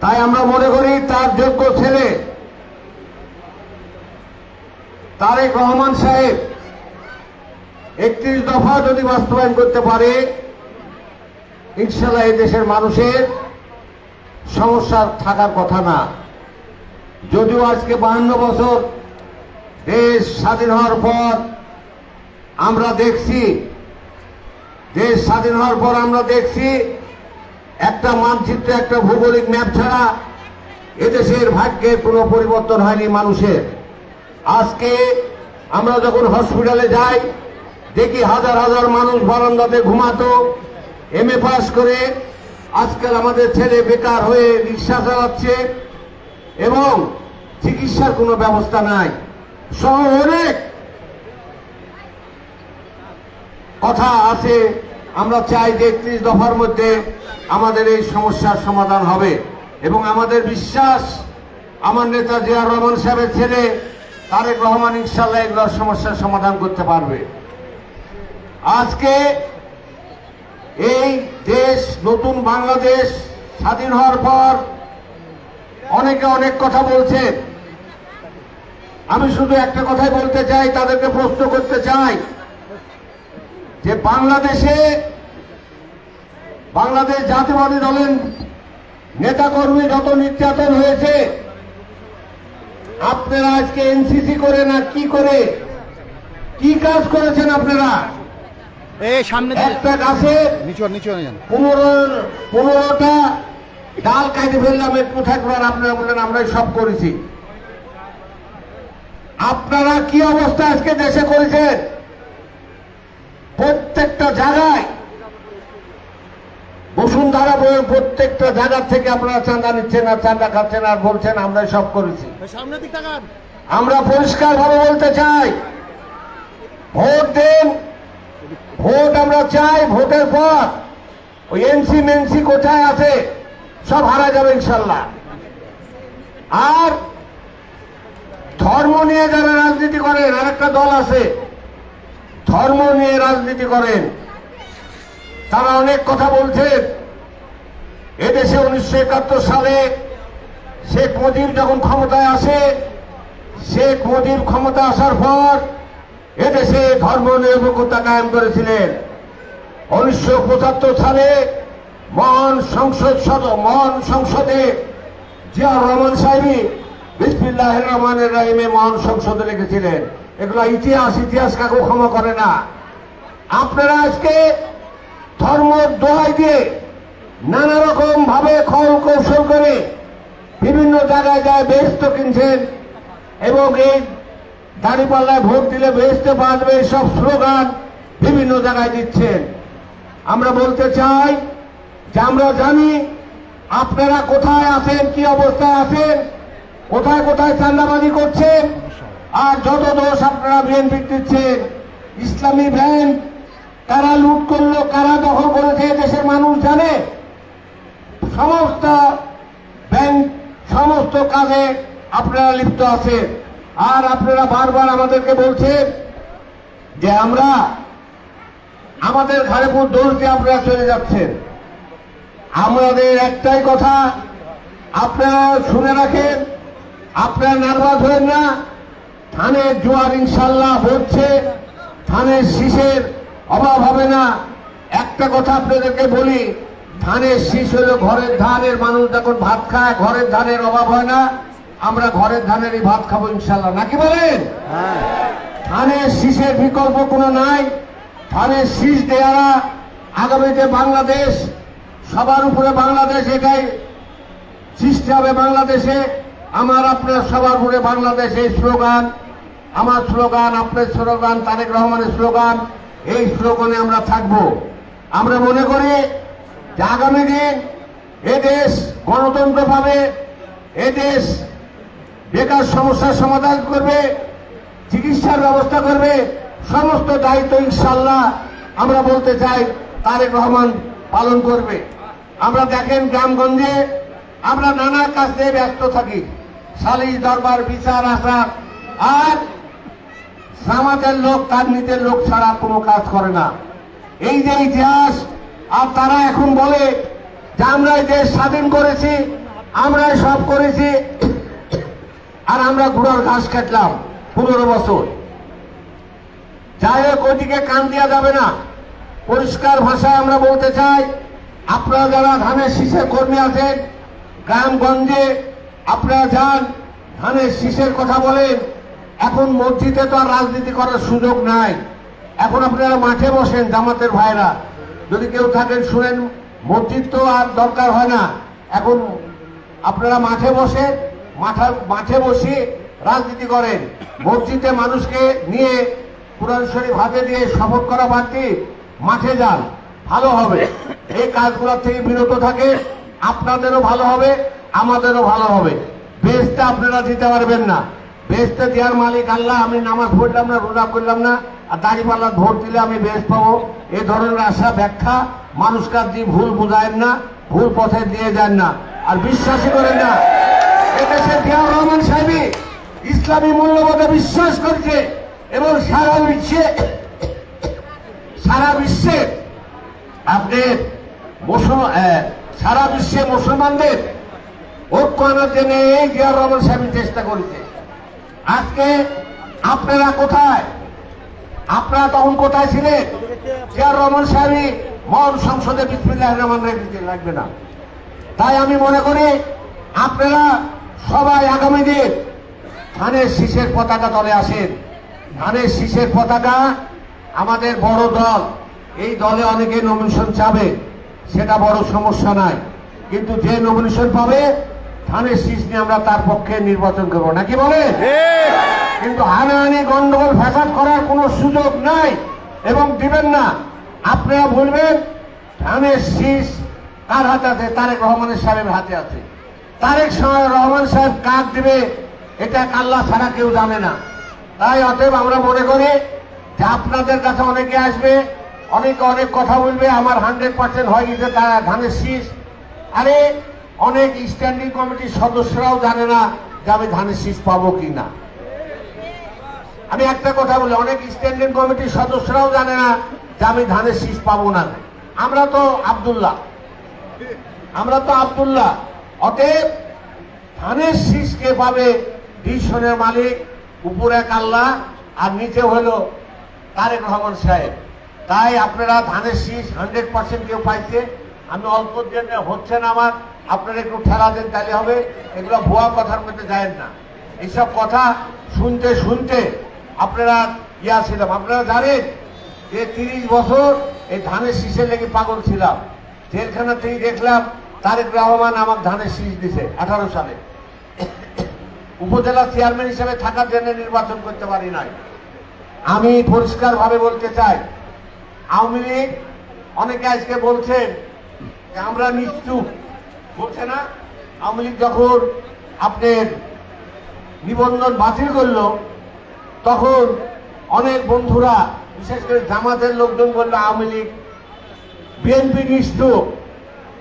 তাই আমরা মনে করি তার যোগ্য ছেলে তারেক রহমান সাহেব 31 দফা যদি বাস্তবায়ন করতে পারে, ইনশাআল্লাহ এই দেশের মানুষের সমস্যা থাকার কথা না। যদিও আজকে 52 বছর দেশ স্বাধীন হওয়ার পর আমরা দেখছি, দেশ স্বাধীন হওয়ার পর আমরা দেখছি একটা মানচিত্র, একটা ভৌগোলিক ম্যাপ ছাড়া এদেশের ভাগ্যের কোনো পরিবর্তন হয়নি মানুষের। আজকে আমরা যখন হসপিটালে যাই, দেখি হাজার হাজার মানুষ বারান্দাতে ঘুমাতো, MA পাস করে আজকাল আমাদের ছেলে বেকার হয়ে রিক্সা চালাচ্ছে এবং চিকিৎসার কোনো ব্যবস্থা নাই। সহ অনেক কথা আছে। আমরা চাই যে 31 দফার মধ্যে আমাদের এই সমস্যার সমাধান হবে এবং আমাদের বিশ্বাস আমার নেতা জিয়াউর রহমান সাহেবের ছেলে তারেক রহমান ইনশাআল্লাহ এগুলোর সমস্যার সমাধান করতে পারবে। আজকে এই দেশ, নতুন বাংলাদেশ স্বাধীন হওয়ার পর অনেকে অনেক কথা বলছে। আমি শুধু একটা কথাই বলতে চাই, তাদেরকে প্রশ্ন করতে চাই যে বাংলাদেশ জাতীয়বাদী দলের নেতাকর্মী যত নির্যাতন হয়েছে, আপনারা আজকে NCC করে না কি করে কি কাজ করেছেন আপনারা? সামনে একটা গাছে 15টা ডাল কাটে ফেললাম, একটু থাকবেন, আপনারা বললেন আমরাই সব করেছি। আপনারা কি অবস্থা আজকে দেশে করেছেন? প্রত্যেকটা জায়গায় বসুন্ধরা প্রত্যেকটা জায়গা থেকে আপনারা চাঁদা নিচ্ছেন আর চাঁদা খাচ্ছেন আর বলছেন আমরা সব করেছি। আমরা পরিষ্কার ভাবে বলতে চাই, ভোট দেন, ভোট আমরা চাই। ভোটের পর ওই এনসি মেনসি কোথায় আছে সব হারা যাবে ইনশাল্লাহ। আর ধর্ম নিয়ে যারা রাজনীতি করেন, আর একটা দল আছে ধর্ম নিয়ে রাজনীতি করেন, তারা অনেক কথা বলছেন। এদেশে 1971 সালে শেখ মুজিব যখন ক্ষমতায় আসে, শেখ মুজিব ক্ষমতা আসার পর এদেশে ধর্ম নিরপেক্ষতা কায়েম করেছিলেন। 1975 সালে মহান সংসদে জিয়াউর রহমান সাহেবী বিসমিল্লাহির রহমানির রহিমে মহান সংসদে লিখেছিলেন। এগুলো ইতিহাস কাকু ক্ষমা করে না। আপনারা আজকে ধর্মের দোহাই দিয়ে নানা রকম ভাবে খল কৌশল করে বিভিন্ন জায়গায় যায় বেহেশত কিনছেন এবং এই দাঁড়িপাল্লায় ভোট দিলে বেহেশতে বাঁচবে সব স্লোগান বিভিন্ন জায়গায় দিচ্ছেন। আমরা বলতে চাই যে আমরা জানি আপনারা কোথায় আছেন, কি অবস্থায় আছেন, কোথায় কোথায় চাঁদাবাজি করছেন, আর যত দোষ আপনারা বিএনপি দিচ্ছেন। ইসলামী ব্যাংক কারা লুট করলো, কারা দখল করেছে দেশের মানুষ জানে। সমস্ত ব্যাংক সমস্ত কাজে আপনারা লিপ্ত আছেন। আর আপনারা বারবার আমাদেরকে বলছেন যে আমরা আমাদের ঘাড়ে পুরো দোষ দিয়ে আপনারা চলে যাচ্ছেন। আমাদের একটাই কথা, আপনারা শুনে রাখেন, আপনারা নার্ভাস হবেন না। ধানের জোয়ার ইনশাল্লাহ হচ্ছে, ধানের শীষের অভাব হবে না। একটা কথা আপনাদেরকে বলি, ধানের শীষ হলো ঘরের ধানের, মানুষ যখন ভাত খায় ঘরের ধানের অভাব হয় না। আমরা ঘরের ধানেরই ভাত খাবো ইনশাল্লাহ, নাকি বলেন? ধানের শীষের বিকল্প কোনো নাই। ধানের শীষ দেয়ারা আগামীতে বাংলাদেশ সবার উপরে বাংলাদেশ, এটাই সৃষ্টি হবে বাংলাদেশে। আমার আপনার সবার উপরে বাংলাদেশ, এই স্লোগান আমার স্লোগান, আপনার স্লোগান, তারেক রহমানের স্লোগান, এই স্লোগানে আমরা থাকব। আমরা মনে করি যে আগামী দিন এদেশ গণতন্ত্র পাবে, এদেশ বেকার সমস্যার সমাধান করবে, চিকিৎসার ব্যবস্থা করবে, সমস্ত দায়িত্ব ইনশাল্লাহ আমরা বলতে চাই তারেক রহমান পালন করবে। আমরা দেখেন গ্রামগঞ্জে আমরা নানা কাজ নিয়ে ব্যস্ত থাকি, সালিশ দরবার, বিচার আচার, আর সমাজের লোক রাজনীতির লোক ছাড়া কোনো কাজ করে না। এই যে ইতিহাস, আর তারা এখন বলে যে আমরাই দেশ স্বাধীন করেছি, আমরাই সব করেছি, আর আমরা ঘোড়ার ঘাস কাটলাম 15 বছর। যাই হোক, ওইদিকে কান দেওয়া যাবে না। পরিষ্কার ভাষায় আমরা বলতে চাই, আপনারা যারা ধানের শীষের কর্মী আছেন, গ্রামগঞ্জে আপনারা যান, ধানের শীষের কথা বলেন। এখন মসজিদে তো আর রাজনীতি করার সুযোগ নাই। এখন আপনারা মাঠে বসেন, জামাতের ভাইরা যদি কেউ থাকেন শুনেন, মসজিদ তো আর দরকার হয় না। এখন আপনারা মাঠে বসে মাঠে বসে রাজনীতি করেন। মসজিদে মানুষকে নিয়ে কুরআন শরীফ হাতে দিয়ে শপথ করা বাড়তি, মাঠে যান, ভালো হবে। এই কাজগুলো থেকে বিরত থাকে, আপনাদেরও ভালো হবে, আমাদেরও ভালো হবে। বেহেশতে আপনারা দিতে পারবেন না, বেহেশতে দেওয়ার মালিক আল্লাহ। আমি নামাজ পড়লাম না, রোজা করলাম না, আর দাঁড়িপাল্লা ভোট দিলে আমি বেহেশত পাবো, এই ধরনের আশা ব্যাখ্যা মানুষকে দিয়ে ভুল বুঝায়েন না, ভুল পথে দিয়ে যান না, আর বিশ্বাসই করেন না। এদেশে জিয়াউর রহমান সাহেবী ইসলামী মূল্যবোধে বিশ্বাস করছে এবং সারা বিশ্বে আপনার সারা বিশ্বে মুসলমানদের ঐক্য আনার জন্য এই জিয়াউর রহমান সাহেবী চেষ্টা করেছে। আজকে আপনারা কোথায়? আপনারা তখন কোথায় ছিলেন? জিয়াউর রহমান সাহেবী মহান সংসদে বিসমিল্লাহির রহমানির রহিম লাগবে না। তাই আমি মনে করি আপনারা সবাই আগামী দিন ধানের শীষের পতাকা দলে আসেন। ধানের শীষের পতাকা আমাদের বড় দল, এই দলে অনেকে নমিনেশন চাবে, সেটা বড় সমস্যা নাই, কিন্তু যে নমিনেশন পাবে ধানের শীষ নিয়ে আমরা তার পক্ষে নির্বাচন করবো, নাকি বলে? কিন্তু হানাহানি গন্ডগোল ফ্যাসাদ করার কোনো সুযোগ নাই এবং দিবেন না। আপনারা বলবেন ধানের শীষ কার হাতে আছে? তারেক রহমানের সাহেবের হাতে আছে। তারেক রহমান সাহেব কাজ দিবে এটা আল্লাহ ছাড়া কেউ জানে না। তাই অতএব আমরা মনে করি যে আপনাদের কাছে অনেকে আসবে, অনেকে অনেক কথা বলবে, আমার 100% হয়ে গেছে তারা ধানের শীষ। আরে অনেক স্ট্যান্ডিং কমিটির সদস্যরাও জানে না যে আমি ধানের শীষ পাবো কিনা। আমি একটা কথা বলি, অনেক স্ট্যান্ডিং কমিটির সদস্যরাও জানে না যে আমি ধানের শীষ পাবো না। আমরা তো আব্দুল্লাহ। অতএব ধানের শীষ কে পাবে? ডিসিশনের মালিক উপরে এক আল্লাহ, আর নিচে হলো তারেক রহমান সাহেব। তাই আপনারা ধানের শীষ 100% কেউ পাইছে, আমি অল্প জন্য হচ্ছে না আমার, আপনারা একটু ঠেলা দেন তাহলে হবে। এগুলো ভুয়া কথার মধ্যে যায় না। এইসব কথা শুনতে শুনতে আপনারা ছিলাম। আপনারা জানেন যে 30 বছর এই ধানের শীষের লেগে পাগল ছিলাম। জেলখানা থেকে দেখলাম তারেক রহমান আমার ধানের শীষ দিছে 18 সালে। উপজেলা চেয়ারম্যান হিসেবে থাকার জন্য নির্বাচন করতে পারি নাই। আমি পরিষ্কার ভাবে বলতে চাই, আওয়ামী লীগ অনেকে আজকে বলছেন যে আমরা নিশ্চুপ, বলছে না? আওয়ামী লীগ যখন আপনার নিবন্ধন বাতিল করলো তখন অনেক বন্ধুরা, বিশেষ করে জামাতের লোকজন বললো আওয়ামী লীগ বিএনপি নিশ্চুপ।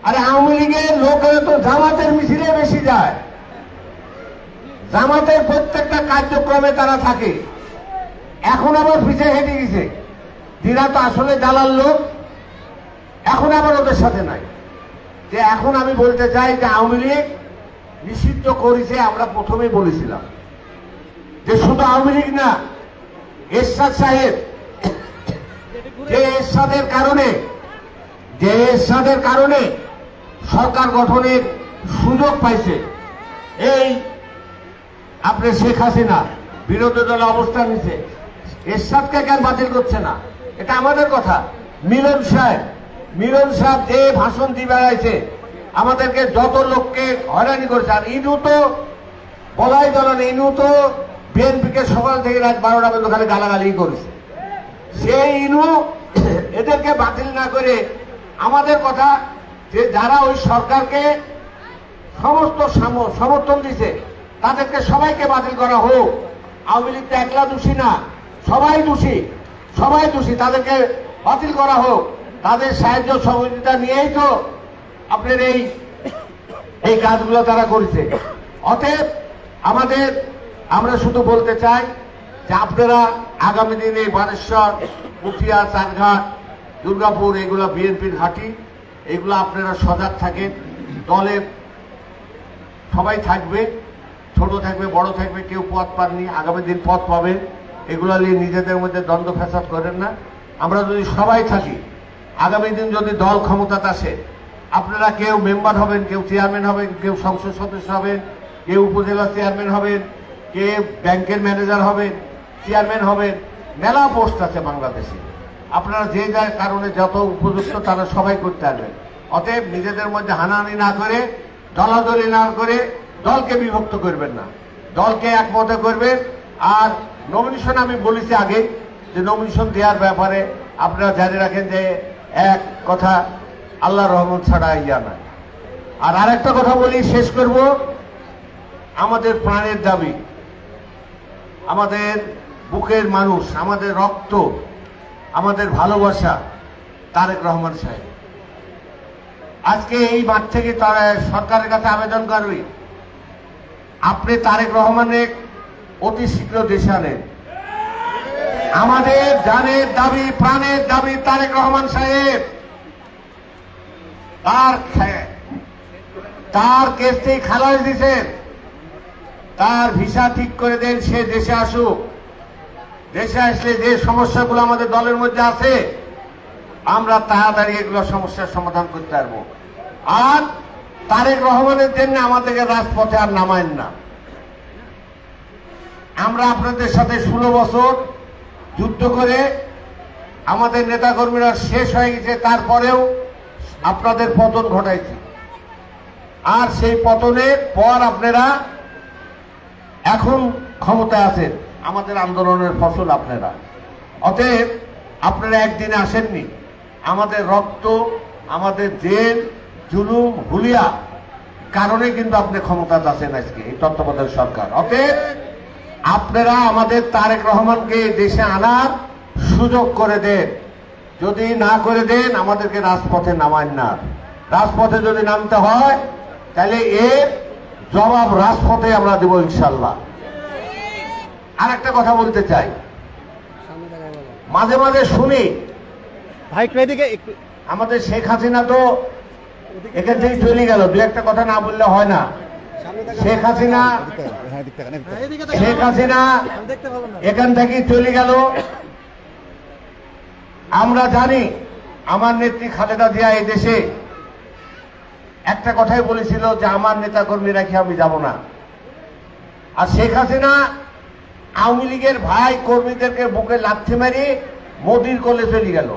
আরে আওয়ামী লীগের লোকেরা তো জামাতের মিছিলে বেশি যায়, জামাতের প্রত্যেকটা কার্যক্রমে তারা থাকে। এখন আবার পিছিয়ে হেঁটে গেছে, দিরা তো আসলে দালাল লোক, এখন আবার ওদের সাথে নাই। যে এখন আমি বলতে চাই যে আওয়ামী লীগ নিষিদ্ধ করেছে, আমরা প্রথমেই বলেছিলাম যে শুধু আওয়ামী লীগ না, এরশাদ সাহেব যে এরশাদের কারণে সরকার গঠনের সুযোগ পাইছে, এই আপনি শেখ হাসিনা বিরোধী দলে অবস্থান নিছে, এরশাদকে কেন বাতিল করছে না? এটা আমাদের কথা। মিলন সাহেব যে ভাষণ দিয়ে বেড়াইছে, আমাদেরকে যত লোককে হয়রানি করেছে। আর ইনু তো বলাই দলেন, ইনু তো বিএনপিকে সকাল থেকে রাত 12টা পর্যন্ত খালি গালাগালি করেছে। সেই ইনু এদেরকে বাতিল না করে আমাদের কথা যে যারা ওই সরকারকে সমস্ত সমর্থন দিছে তাদেরকে সবাইকে বাতিল করা হোক। আওয়ামী লীগ তো একলা দোষী না, সবাই দোষী, তাদেরকে বাতিল করা হোক। তাদের সাহায্য সহযোগিতা নিয়েই তো আপনার এই কাজগুলো তারা করেছে। অতএব আমরা শুধু বলতে চাই যে আপনারা আগামী দিনে বানেশ্বর, পুঠিয়া, চারঘাট, দুর্গাপুর এগুলো বিএনপির ঘাঁটি, এগুলো আপনারা সজাগ থাকেন। দলে সবাই থাকবে, ছোট থাকবে, বড় থাকবে, কেউ পথ পাননি, আগামী দিন পথ পাবেন। এগুলো নিয়ে নিজেদের মধ্যে দ্বন্দ্ব ফ্যাসাদ করেন না। আমরা যদি সবাই থাকি, আগামী দিন যদি দল ক্ষমতাতে আসে, আপনারা কেউ মেম্বার হবেন, কেউ চেয়ারম্যান হবেন, কেউ সংসদ সদস্য হবেন, কেউ উপজেলা চেয়ারম্যান হবেন, কেউ ব্যাংকের ম্যানেজার হবেন, চেয়ারম্যান হবেন, মেলা পোস্ট আছে বাংলাদেশে। আপনারা যে যার কারণে যত উপযুক্ত তারা সবাই করতে পারবেন। অতএব নিজেদের মধ্যে হানাহানি না করে, দলাদলি না করে দলকে বিভক্ত করবেন না, দলকে একমতে করবেন। আর নমিনেশন আমি বলেছি আগে যে নমিনেশন দেওয়ার ব্যাপারে আপনারা জানি রাখেন যে এক কথা, আল্লাহর রহমত ছাড়া ইয়া নাই। আর আরেকটা কথা বলি, শেষ করব। আমাদের প্রাণের দাবি, আমাদের বুকের মানুষ, আমাদের রক্ত, আমাদের ভালোবাসা তারেক রহমান সাহেব। আজকে এই মাঠ থেকে তারা সরকারের কাছে আবেদন করবে, আপনি তারেক রহমানের অতি শীঘ্র দেশে আনেন। আমাদের জানের দাবি, প্রাণের দাবি তারেক রহমান সাহেব। তার কেস থেকে খালাস দিচ্ছেন, তার ভিসা ঠিক করে দেন, সে দেশে আসুক। দেশে আসলে যে সমস্যাগুলো আমাদের দলের মধ্যে আছে, আমরা তাড়াতাড়ি এগুলো সমস্যার সমাধান করতে পারবো। আর তারেক রহমানের জন্য আমাদেরকে রাজপথে আর নামায়েন না। আমরা আপনাদের সাথে 16 বছর যুদ্ধ করে আমাদের নেতাকর্মীরা শেষ হয়ে গেছে, তারপরেও আপনাদের পতন ঘটাইছি। আর সেই পতনের পর আপনারা এখন ক্ষমতায় আছেন, আমাদের আন্দোলনের ফসল আপনারা। অতএব আপনারা একদিনে আসেননি, আমাদের রক্ত, আমাদের জেল, জুলুম হুলিয়া কারণে কিন্তু আপনি ক্ষমতা আছেন আজকে এই তত্ত্বাবধায়ক সরকার। অতএব আপনারা আমাদের তারেক রহমানকে দেশে আনার সুযোগ করে দেন, যদি না করে দেন আমাদেরকে রাজপথে নামান না। রাজপথে যদি নামতে হয় তাহলে এর জবাব রাজপথে আমরা দেব ইনশাল্লাহ। আর একটা কথা বলতে চাই, মাঝে মাঝে শুনি আমাদের শেখ হাসিনা তো এখান থেকে চলে গেল, দু একটা কথা না বললে হয় না। শেখ হাসিনা এখান থেকে চলে গেল। আমরা জানি আমার নেত্রী খালেদা জিয়া এই দেশে একটা কথাই বলেছিল যে আমার নেতা কর্মী রেখে আমি যাব না। আর শেখ হাসিনা আওয়ামী লীগের ভাই কর্মীদেরকে বুকে লাথি মারি মোদির কোলে চলে গেল।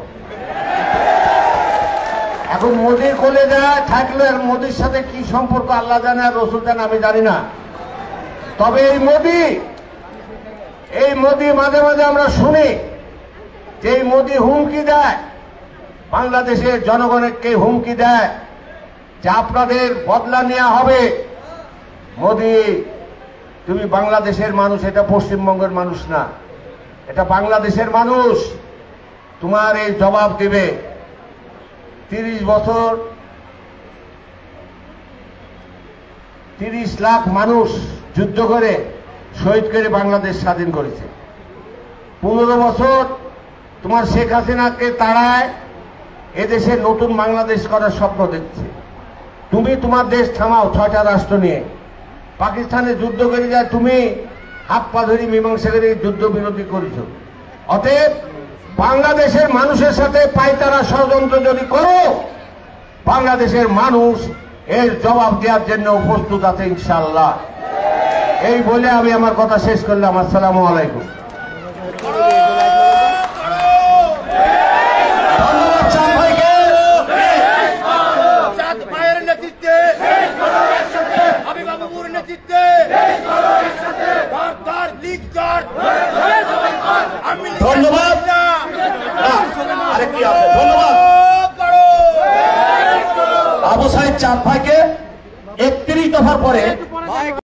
এখন মোদির কোলে যায় থাকলে আর মোদির সাথে কি সম্পর্ক আল্লাহ জানে আর রসুল জানে আমি জানি না। তবে এই মোদি মাঝে মাঝে আমরা শুনি যে এই মোদি হুমকি দেয়, বাংলাদেশের জনগণকে হুমকি দেয় যে আপনাদের বদলা নেওয়া হবে। মোদি, তুমি বাংলাদেশের মানুষ, এটা পশ্চিমবঙ্গের মানুষ না, এটা বাংলাদেশের মানুষ, তোমার এই জবাব দিবে। 30 বছর 30 লাখ মানুষ যুদ্ধ করে শহীদ করে বাংলাদেশ স্বাধীন করেছে। 15 বছর তোমার শেখ হাসিনাকে তাড়ায় এদেশে নতুন বাংলাদেশ করার স্বপ্ন দেখছে। তুমি তোমার দেশ থামাও 6টা রাষ্ট্র নিয়ে, পাকিস্তানে যুদ্ধ করে যায় তুমি হাত পা ধরি মীমাংসা করে যুদ্ধ বিরতি করেছো। অতএব বাংলাদেশের মানুষের সাথে পাইতারা ষড়যন্ত্র যদি করো, বাংলাদেশের মানুষ এর জবাব দেওয়ার জন্য প্রস্তুত আছে ইনশাআল্লাহ। এই বলে আমি আমার কথা শেষ করলাম। আসসালামু আলাইকুম। ধন্যবাদ। আরেকটি আছে, ধন্যবাদ আবু সাইদ চাঁদ ভাইকে। 31 দফার পরে